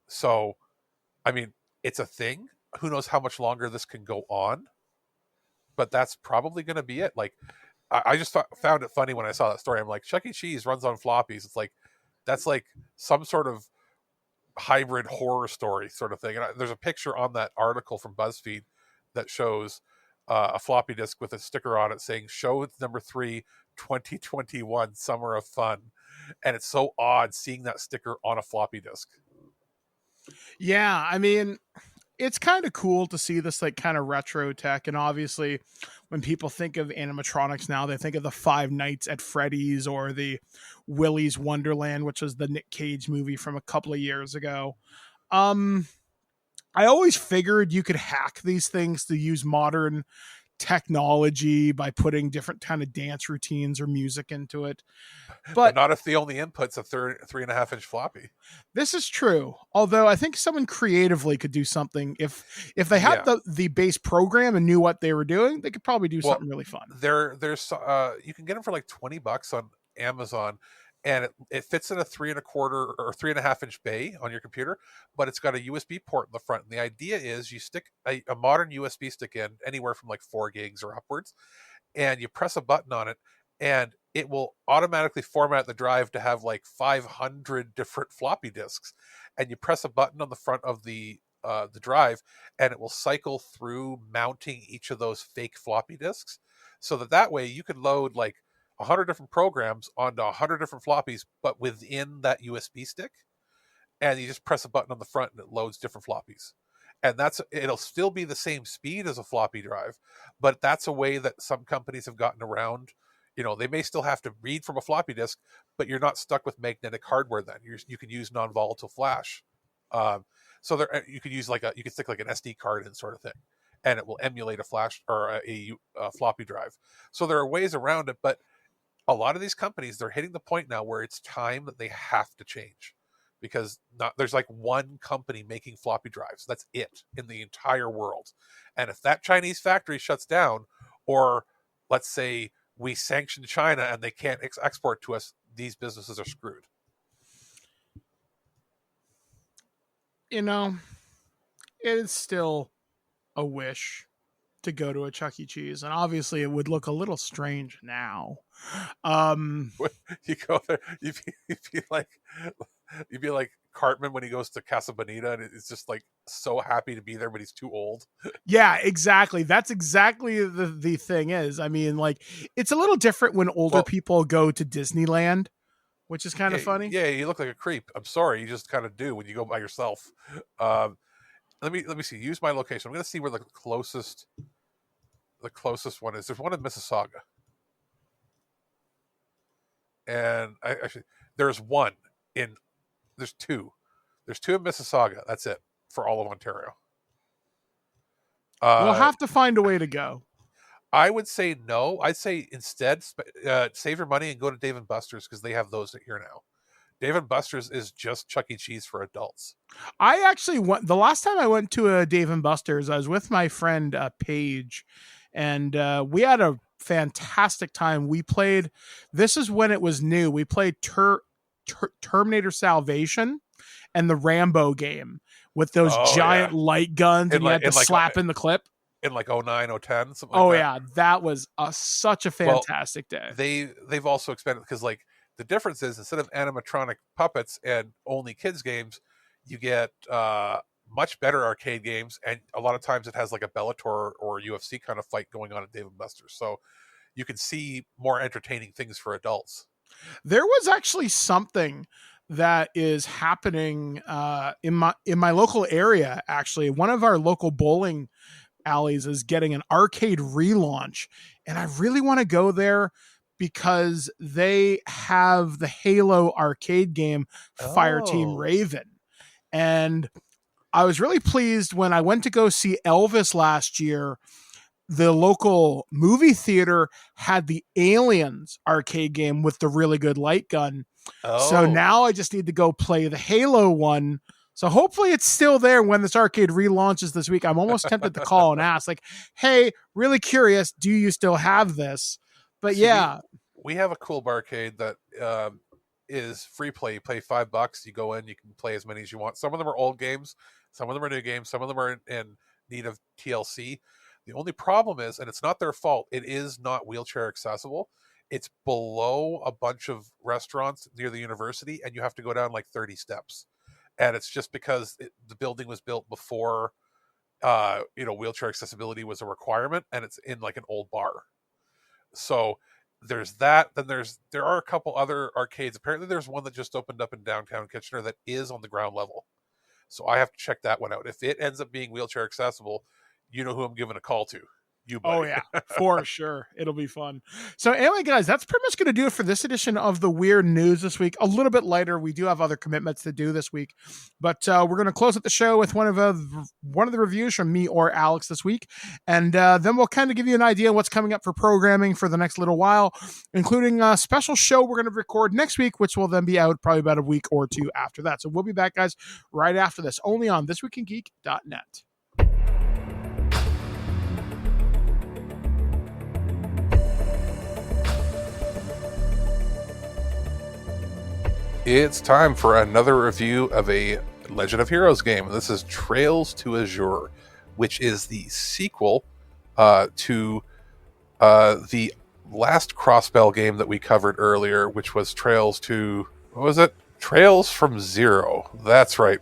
So, I mean, it's a thing. Who knows how much longer this can go on? But that's probably going to be it. Like, I just found it funny when I saw that story. I'm like, Chuck E. Cheese runs on floppies. It's like, that's like some sort of hybrid horror story sort of thing. And there's a picture on that article from BuzzFeed that shows a floppy disk with a sticker on it saying, show number 3, 2021, Summer of Fun. And it's so odd seeing that sticker on a floppy disk. Yeah, I mean, it's kind of cool to see this like kind of retro tech. And obviously when people think of animatronics now, they think of the Five Nights at Freddy's or the Willy's Wonderland, which was the Nick Cage movie from a couple of years ago. I always figured you could hack these things to use modern technology by putting different kind of dance routines or music into it, but not if the only input's a 3.5-inch floppy. This is true, although I think someone creatively could do something if they had the base program and knew what they were doing. They could probably do something really fun. There's you can get them for like $20 on Amazon, and it fits in a 3.25 or 3.5-inch bay on your computer, but it's got a USB port in the front. And the idea is you stick a modern USB stick in anywhere from like 4 gigs or upwards, and you press a button on it, and it will automatically format the drive to have like 500 different floppy disks. And you press a button on the front of the drive, and it will cycle through mounting each of those fake floppy disks, so that way you could load like 100 different programs onto 100 different floppies, but within that USB stick. And you just press a button on the front and it loads different floppies. And it'll still be the same speed as a floppy drive, but that's a way that some companies have gotten around. They may still have to read from a floppy disk, but you're not stuck with magnetic hardware then. You can use non-volatile flash. So there, you could use you can stick like an SD card in sort of thing, and it will emulate a flash or a floppy drive. So there are ways around it, but a lot of these companies, they're hitting the point now where it's time that they have to change, because there's like one company making floppy drives. That's it in the entire world. And if that Chinese factory shuts down, or let's say we sanction China and they can't export to us, these businesses are screwed. It is still a wish to go to a Chuck E. Cheese, and obviously it would look a little strange now. You go there, you'd be like, You'd be like Cartman when he goes to Casa Bonita and it's just like so happy to be there, but he's too old. Yeah, exactly. That's exactly the thing is. I mean, like, it's a little different when older people go to Disneyland, which is kind of funny. Yeah, you look like a creep. I'm sorry, you just kind of do when you go by yourself. Let me see. Use my location. I'm going to see where the closest one is. There's one in Mississauga, and there's two. There's two in Mississauga. That's it for all of Ontario. We'll have to find a way to go. I would say no. I'd say instead save your money and go to Dave & Buster's because they have those here now. Dave & Buster's is just Chuck E. Cheese for adults. I actually went the last time I went to a Dave & Buster's. I was with my friend Paige, and we had a fantastic time. We played. This is when it was new. We played Terminator Salvation and the Rambo game with those giant light guns, and you had to slap in the clip. In like 09, 010, something like that. Yeah, that was such a fantastic day. They've also expanded because like the difference is instead of animatronic puppets and only kids games, you get much better arcade games, and a lot of times it has like a Bellator or UFC kind of fight going on at Dave & Buster's, so you can see more entertaining things for adults. There was actually something that is happening in my local area. Actually, one of our local bowling alleys is getting an arcade relaunch, and I really want to go there because they have the Halo arcade game Fireteam Raven. And I was really pleased when I went to go see Elvis last year. The local movie theater had the Aliens arcade game with the really good light gun. So now I just need to go play the Halo one. So hopefully it's still there when this arcade relaunches this week. I'm almost tempted to call and ask, like, hey, really curious, do you still have this? But yeah. We have a cool barcade that is free play. You pay $5, you go in, you can play as many as you want. Some of them are old games, some of them are new games, some of them are in need of TLC. The only problem is, and it's not their fault, it is not wheelchair accessible. It's below a bunch of restaurants near the university, and you have to go down like 30 steps. And it's just because the building was built before, wheelchair accessibility was a requirement, and it's in like an old bar. So there's that. Then there are a couple other arcades. Apparently there's one that just opened up in downtown Kitchener that is on the ground level. So I have to check that one out. If it ends up being wheelchair accessible, you know who I'm giving a call to. You, buddy. Oh, yeah, for sure. It'll be fun. So anyway, guys, that's pretty much going to do it for this edition of the Weird News this week. A little bit lighter. We do have other commitments to do this week, but we're going to close out the show with one of the reviews from me or Alex this week. And then we'll kind of give you an idea of what's coming up for programming for the next little while, including a special show we're going to record next week, which will then be out probably about a week or two after that. So we'll be back, guys, right after this, only on ThisWeekInGeek.net. It's time for another review of a Legend of Heroes game. This is Trails to Azure, which is the sequel to the last Crossbell game that we covered earlier, which was Trails to... what was it? Trails from Zero. That's right.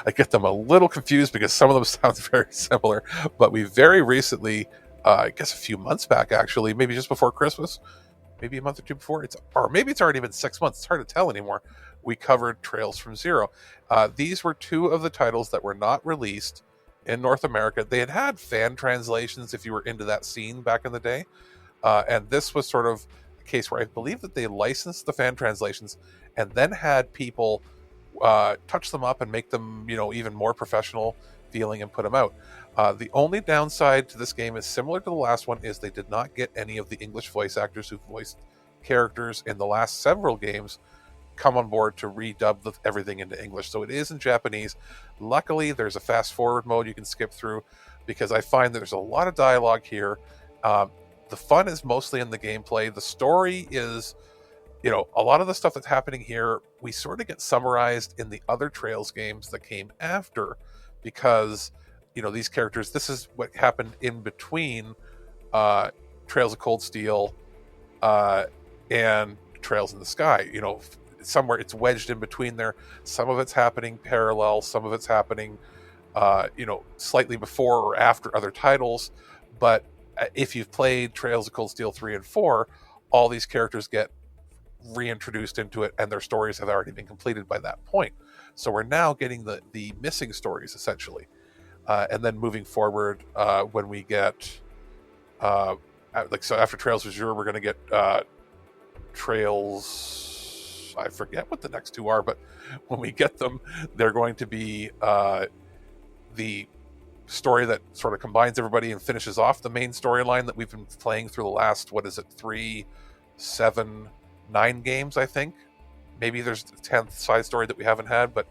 I get them a little confused because some of them sound very similar, but we very recently, I guess a few months back actually, maybe just before Christmas, maybe a month or two before, or maybe it's already been 6 months, it's hard to tell anymore, we covered Trails from Zero. These were two of the titles that were not released in North America. They had fan translations if you were into that scene back in the day, and this was sort of a case where I believe that they licensed the fan translations and then had people touch them up and make them, even more professional feeling and put them out. The only downside to this game is similar to the last one is they did not get any of the English voice actors who voiced characters in the last several games come on board to redub everything into English. So it is in Japanese. Luckily, there's a fast forward mode you can skip through because I find that there's a lot of dialogue here. The fun is mostly in the gameplay. The story is, a lot of the stuff that's happening here, we sort of get summarized in the other Trails games that came after because these characters, this is what happened in between Trails of Cold Steel and Trails in the Sky. somewhere it's wedged in between there. Some of it's happening parallel, some of it's happening slightly before or after other titles. But if you've played Trails of Cold Steel 3 and 4, all these characters get reintroduced into it, and their stories have already been completed by that point. So we're now getting the missing stories, essentially. And then moving forward, when we get after Trails of Azure, we're going to get Trails, I forget what the next two are, but when we get them, they're going to be the story that sort of combines everybody and finishes off the main storyline that we've been playing through the last, 3, 7, 9 games, I think. Maybe there's the 10th side story that we haven't had, but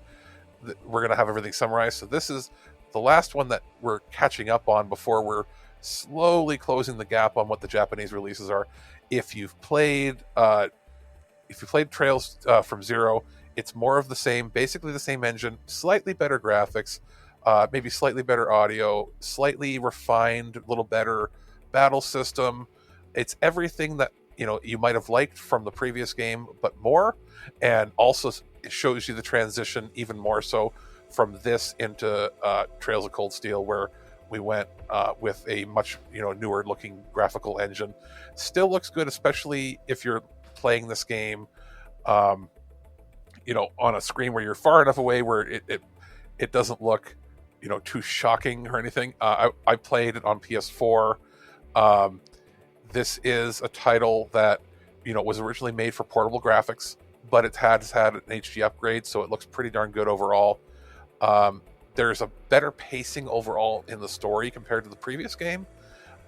we're going to have everything summarized. So this is the last one that we're catching up on before we're slowly closing the gap on what the Japanese releases are. If you've played Trails from Zero, it's more of the same, basically the same engine, slightly better graphics, maybe slightly better audio, slightly refined, a little better battle system. It's everything that you might have liked from the previous game, but more, and also it shows you the transition even more so from this into Trails of Cold Steel, where we went with a much newer looking graphical engine. Still looks good, especially if you're playing this game on a screen where you're far enough away where it doesn't look too shocking or anything. I played it on PS4. This is a title that was originally made for portable graphics, but it has had an HD upgrade, so it looks pretty darn good overall. There's a better pacing overall in the story compared to the previous game.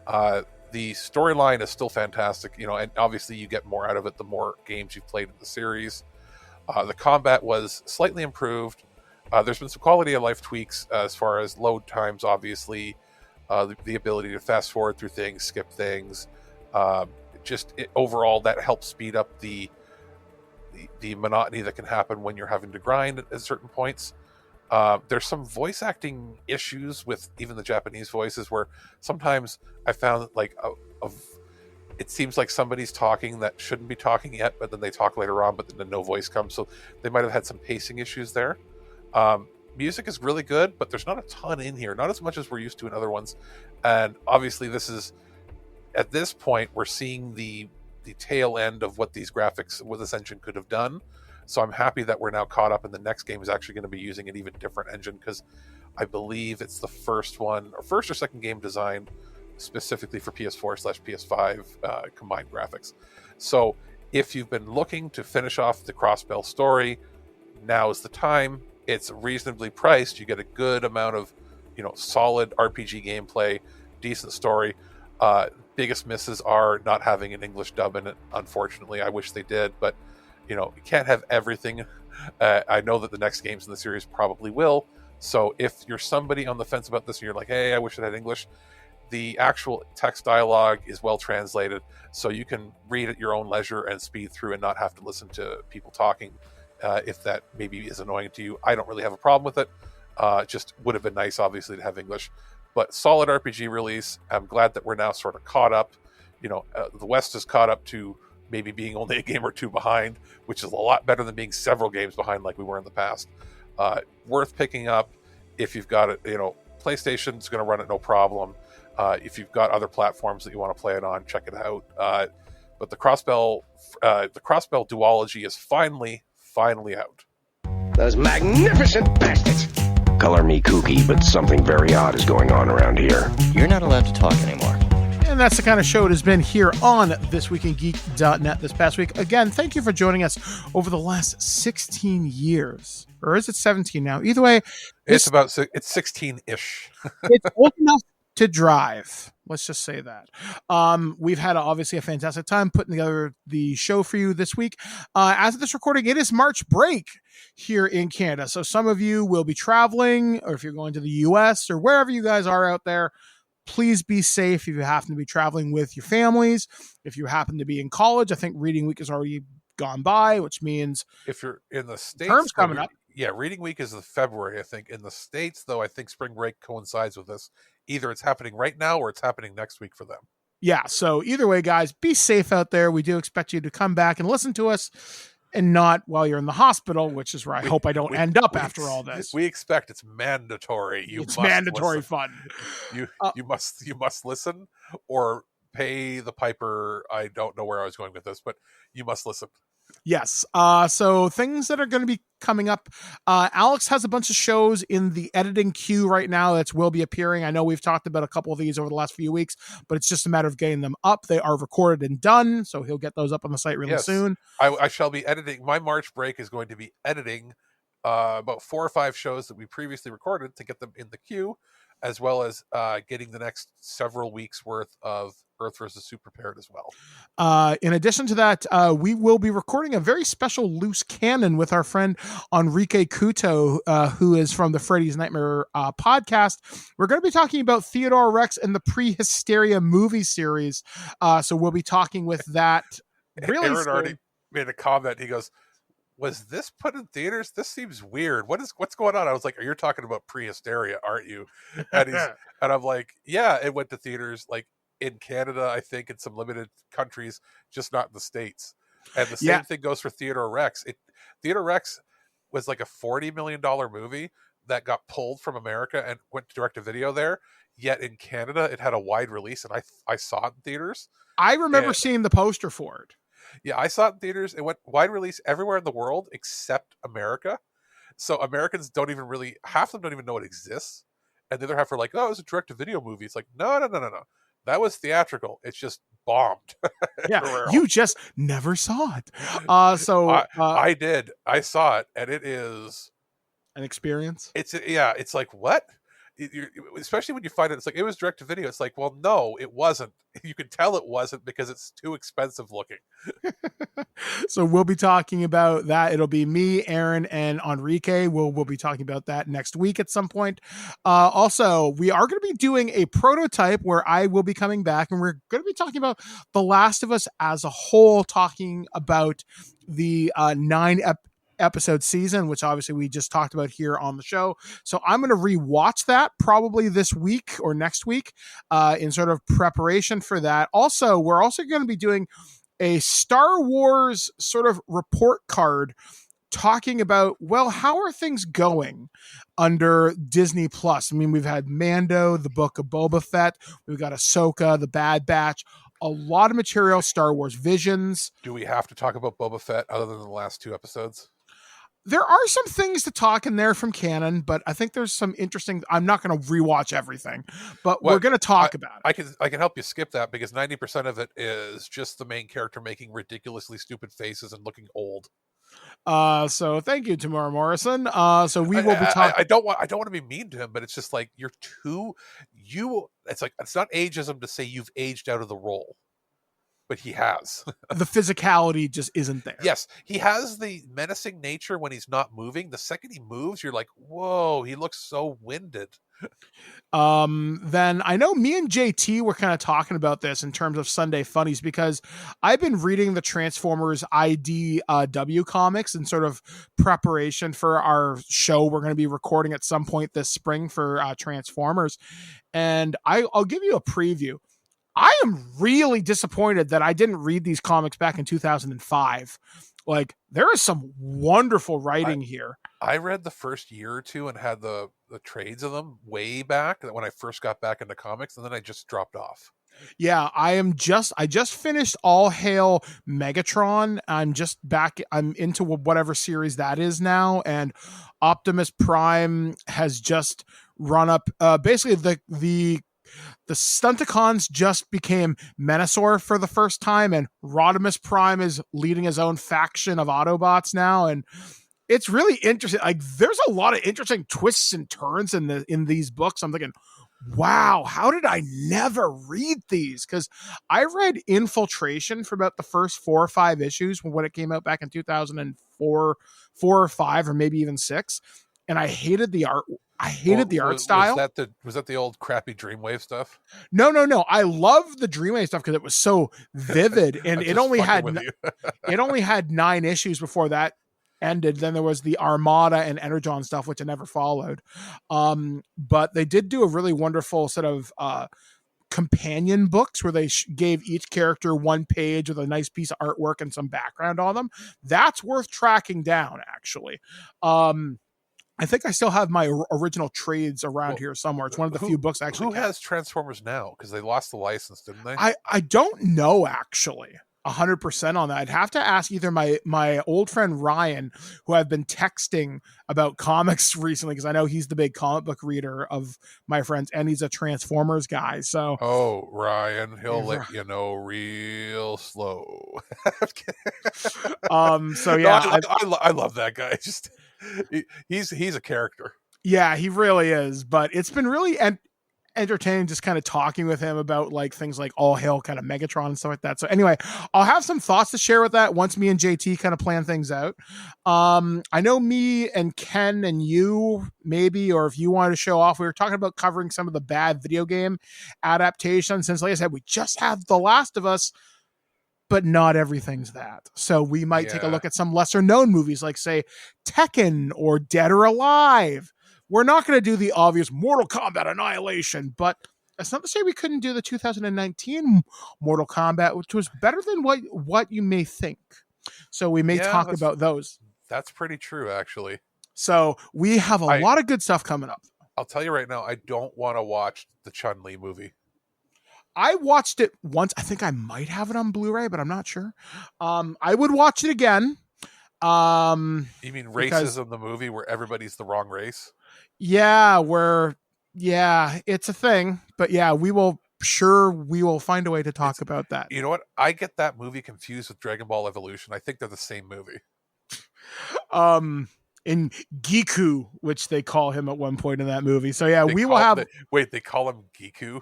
The storyline is still fantastic, and obviously you get more out of it the more games you've played in the series. The combat was slightly improved. There's been some quality of life tweaks as far as load times, obviously, the ability to fast forward through things, skip things. Overall, that helps speed up the monotony that can happen when you're having to grind at certain points. There's some voice acting issues with even the Japanese voices, where sometimes I found it seems like somebody's talking that shouldn't be talking yet, but then they talk later on, but then no voice comes. So they might have had some pacing issues there. Music is really good, but there's not a ton in here, not as much as we're used to in other ones. And obviously at this point, we're seeing the tail end of what these graphics with this engine could have done. So I'm happy that we're now caught up, and the next game is actually going to be using an even different engine, because I believe it's the first or second game designed specifically for PS4/PS5 combined graphics. So if you've been looking to finish off the Crossbell story, now is the time. It's reasonably priced. You get a good amount of solid RPG gameplay, decent story. Biggest misses are not having an English dub in it, unfortunately. I wish they did, but you can't have everything. I know that the next games in the series probably will. So if you're somebody on the fence about this and you're like, hey, I wish it had English, the actual text dialogue is well translated, so you can read at your own leisure and speed through and not have to listen to people talking. If that maybe is annoying to you, I don't really have a problem with it. Just would have been nice, obviously, to have English. But solid RPG release. I'm glad that we're now sort of caught up. The West is caught up to maybe being only a game or two behind, which is a lot better than being several games behind like we were in the past. Worth picking up if you've got it. PlayStation's going to run it no problem. If you've got other platforms that you want to play it on, check it out. But the Crossbell duology is finally out. Those magnificent bastards! Color me kooky, but something very odd is going on around here. You're not allowed to talk anymore. And that's the kind of show it has been here on ThisWeekInGeek.net this past week. Again, thank you for joining us over the last 16 years. Or is it 17 now? Either way. It's 16-ish. It's old enough to drive. Let's just say that. We've had obviously a fantastic time putting together the show for you this week. As of this recording, it is March break here in Canada. So some of you will be traveling, or if you're going to the US or wherever you guys are out there, please be safe if you happen to be traveling with your families. If you happen to be in college, I think reading week has already gone by, which means if you're in the States, term's coming up. Yeah, reading week is in February, I think. In the States, though, I think spring break coincides with this. Either it's happening right now or it's happening next week for them. Yeah, so either way, guys, be safe out there. We do expect you to come back and listen to us and not while you're in the hospital, which is where I hope I don't end up after all this. We expect it's mandatory. It's mandatory fun. You must listen or pay the piper. I don't know where I was going with this, but you must listen. Yes. So things that are going to be coming up. Alex has a bunch of shows in the editing queue right now that will be appearing. I know we've talked about a couple of these over the last few weeks, but it's just a matter of getting them up. They are recorded and done, so he'll get those up on the site really soon. I shall be editing. My March break is going to be editing about 4 or 5 shows that we previously recorded to get them in the queue, as well as getting the next several weeks worth of Earth vs. Super prepared as well. In addition to that, we will be recording a very special loose cannon with our friend Enrique Couto, who is from the Freddy's Nightmare podcast. We're going to be talking about Theodore Rex and the Pre-Hysteria movie series. So we'll be talking with that. Really, Aaron already made a comment. He goes, "Was this put in theaters? This seems weird. What's going on?" I was like, "You're talking about Pre-Hysteria, aren't you?" And I'm like, "Yeah, it went to theaters like in Canada, I think, in some limited countries, just not in the States." And the same thing goes for Theodore Rex. Theodore Rex was like a $40 million movie that got pulled from America and went to direct to video there. Yet in Canada, it had a wide release, and I saw it in theaters. I remember seeing the poster for it. Yeah, I saw it in theaters. It went wide release everywhere in the world except America. So Americans half of them don't even know it exists. And the other half are like, "Oh, it was a direct-to-video movie." It's like, no. That was theatrical. It's just bombed. Yeah, you just never saw it. I did. I saw it, and it is an experience. It's like, what? Especially when you find it, it's like, it was direct to video. It's like, well, no, it wasn't. You can tell it wasn't because it's too expensive looking. So we'll be talking about that. It'll be me, Aaron, and Enrique. We'll be talking about that next week at some point. Also, we are going to be doing a prototype where I will be coming back, and we're going to be talking about The Last of Us as a whole, talking about the 9 episode season, which obviously we just talked about here on the show. So I'm going to rewatch that probably this week or next week in sort of preparation for that. Also, we're also going to be doing a Star Wars sort of report card talking about, well, how are things going under Disney Plus? I mean, we've had Mando, the Book of Boba Fett, we've got Ahsoka, the Bad Batch, a lot of material, Star Wars Visions. Do we have to talk about Boba Fett other than the last 2 episodes? There are some things to talk in there from canon, but I think there's some interesting. I'm not going to rewatch everything, but we're going to talk about it. I can help you skip that because 90% of it is just the main character making ridiculously stupid faces and looking old. So thank you, Tamara Morrison. So we will be talking. I don't want to be mean to him, but it's just like it's like, it's not ageism to say you've aged out of the role. But he has. The physicality just isn't there. Yes, he has the menacing nature when he's not moving. The second he moves, you're like, whoa, he looks so winded. Then I know me and JT were kind of talking about this in terms of Sunday Funnies, because I've been reading the Transformers IDW comics in sort of preparation for our show we're going to be recording at some point this spring for Transformers. And I'll give you a preview. I am really disappointed that I didn't read these comics back in 2005. Like, there is some wonderful writing here. I read the first year or two and had the trades of them way back when I first got back into comics, and then I just dropped off. Yeah, I just finished All Hail Megatron. I'm into whatever series that is now, and Optimus Prime has just run up. Basically, the Stunticons just became Menasor for the first time, and Rodimus Prime is leading his own faction of Autobots now, and it's really interesting. Like, there's a lot of interesting twists and turns in these books. I'm thinking, wow, how did I never read these? Because I read Infiltration for about the first 4 or 5 issues when it came out back in 2004, 4 or 5, or maybe even 6, and I hated the art. I hated the art style. Was that the old crappy Dreamwave stuff? No. I loved the Dreamwave stuff because it was so vivid, and it only had 9 issues before that ended. Then there was the Armada and Energon stuff, which I never followed. But they did do a really wonderful sort of companion books where they gave each character one page with a nice piece of artwork and some background on them. That's worth tracking down, actually. I think I still have my original trades around here somewhere. It's one of the few books actually. Who has Transformers now? Because they lost the license, didn't they? I don't know, actually. 100% on that. I'd have to ask either my old friend Ryan, who I've been texting about comics recently, because I know he's the big comic book reader of my friends, and he's a Transformers guy. So, Ryan, he'll let you know real slow. So yeah, no, I love that guy. Just he's a character. Yeah, he really is. But it's been really entertaining just kind of talking with him about like things like All Hail kind of Megatron and stuff like that. So anyway, I'll have some thoughts to share with that once me and JT kind of plan things out. I know me and Ken and you maybe, or if you wanted to show off, we were talking about covering some of the bad video game adaptations, since like I said, we just have The Last of Us, but not everything's that. So we might take a look at some lesser known movies like say Tekken or Dead or Alive. We're not going to do the obvious Mortal Kombat Annihilation, but that's not to say we couldn't do the 2019 Mortal Kombat, which was better than what you may think. So we may talk about those. That's pretty true, actually. So we have a lot of good stuff coming up. I'll tell you right now, I don't want to watch the Chun-Li movie. I watched it once. I think I might have it on Blu-ray, but I'm not sure. I would watch it again. You mean Racism, the movie where everybody's the wrong race? Yeah, it's a thing, but yeah, we will find a way to talk about that. You know what? I get that movie confused with Dragon Ball Evolution. I think they're the same movie. In Geeku, which they call him at one point in that movie. So yeah, we will have. They call him Geeku?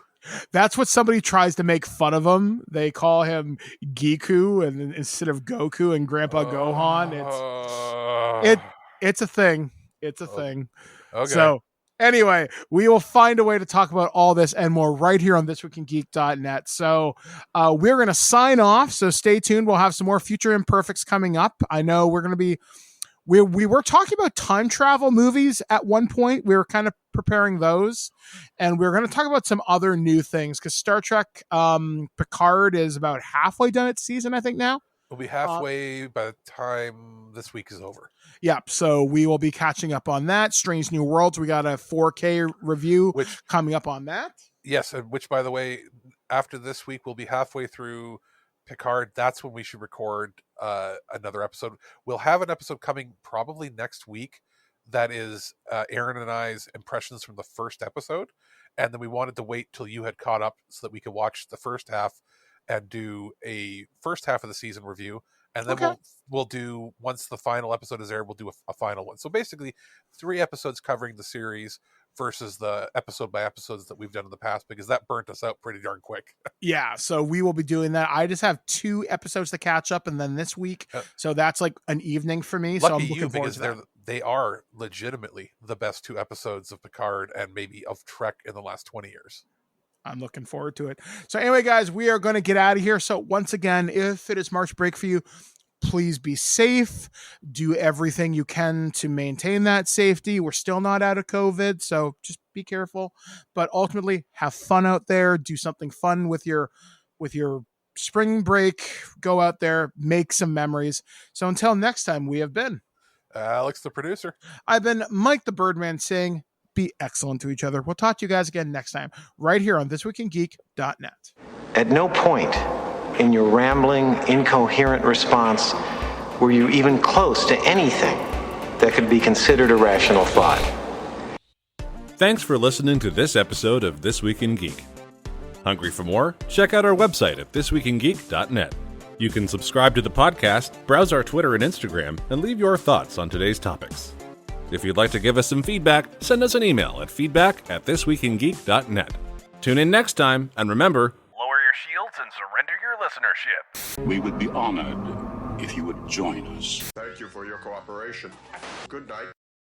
That's what somebody tries to make fun of him. They call him Geeku, and instead of Goku and Grandpa Gohan, it's a thing. It's a thing. Okay. So anyway, we will find a way to talk about all this and more right here on ThisWeekInGeek.net. So we're going to sign off. So stay tuned. We'll have some more Future Imperfects coming up. I know we're going to be. We were talking about time travel movies at one point. We were kind of preparing those, and we're going to talk about some other new things because Star Trek Picard is about halfway done its season, I think now. We'll be halfway by the time this week is over. Yep. So we will be catching up on that. Strange New Worlds. We got a 4K review coming up on that. Yes, and which, by the way, after this week, we'll be halfway through Picard. That's when we should record another episode. We'll have an episode coming probably next week that is Aaron and I's impressions from the first episode, and then we wanted to wait till you had caught up so that we could watch the first half and do a first half of the season review, and then we'll do, once the final episode is aired, we'll do a final one. So basically 3 episodes covering the series versus the episode by episodes that we've done in the past, because that burnt us out pretty darn quick. Yeah, so we will be doing that. I just have 2 episodes to catch up, and then this week, so that's like an evening for me. So I'm looking forward to that. They are legitimately the best 2 episodes of Picard and maybe of Trek in the last 20 years. I'm looking forward to it. So anyway, guys, we are going to get out of here. So once again, if it is March break for you, please be safe. Do everything you can to maintain that safety. We're still not out of COVID, so just be careful. But ultimately, have fun out there. Do something fun with your spring break. Go out there, make some memories. So until next time, we have been Alex, the producer. I've been Mike, the Birdman, saying be excellent to each other. We'll talk to you guys again next time, right here on ThisWeekInGeek.net. At no point in your rambling, incoherent response were you even close to anything that could be considered a rational thought. Thanks for listening to this episode of This Week in Geek. Hungry for more? Check out our website at ThisWeekInGeek.net. You can subscribe to the podcast, browse our Twitter and Instagram, and leave your thoughts on today's topics. If you'd like to give us some feedback, send us an email at feedback@thisweekingeek.net. Tune in next time, and remember, lower your shields and surrender your listenership. We would be honored if you would join us. Thank you for your cooperation. Good night.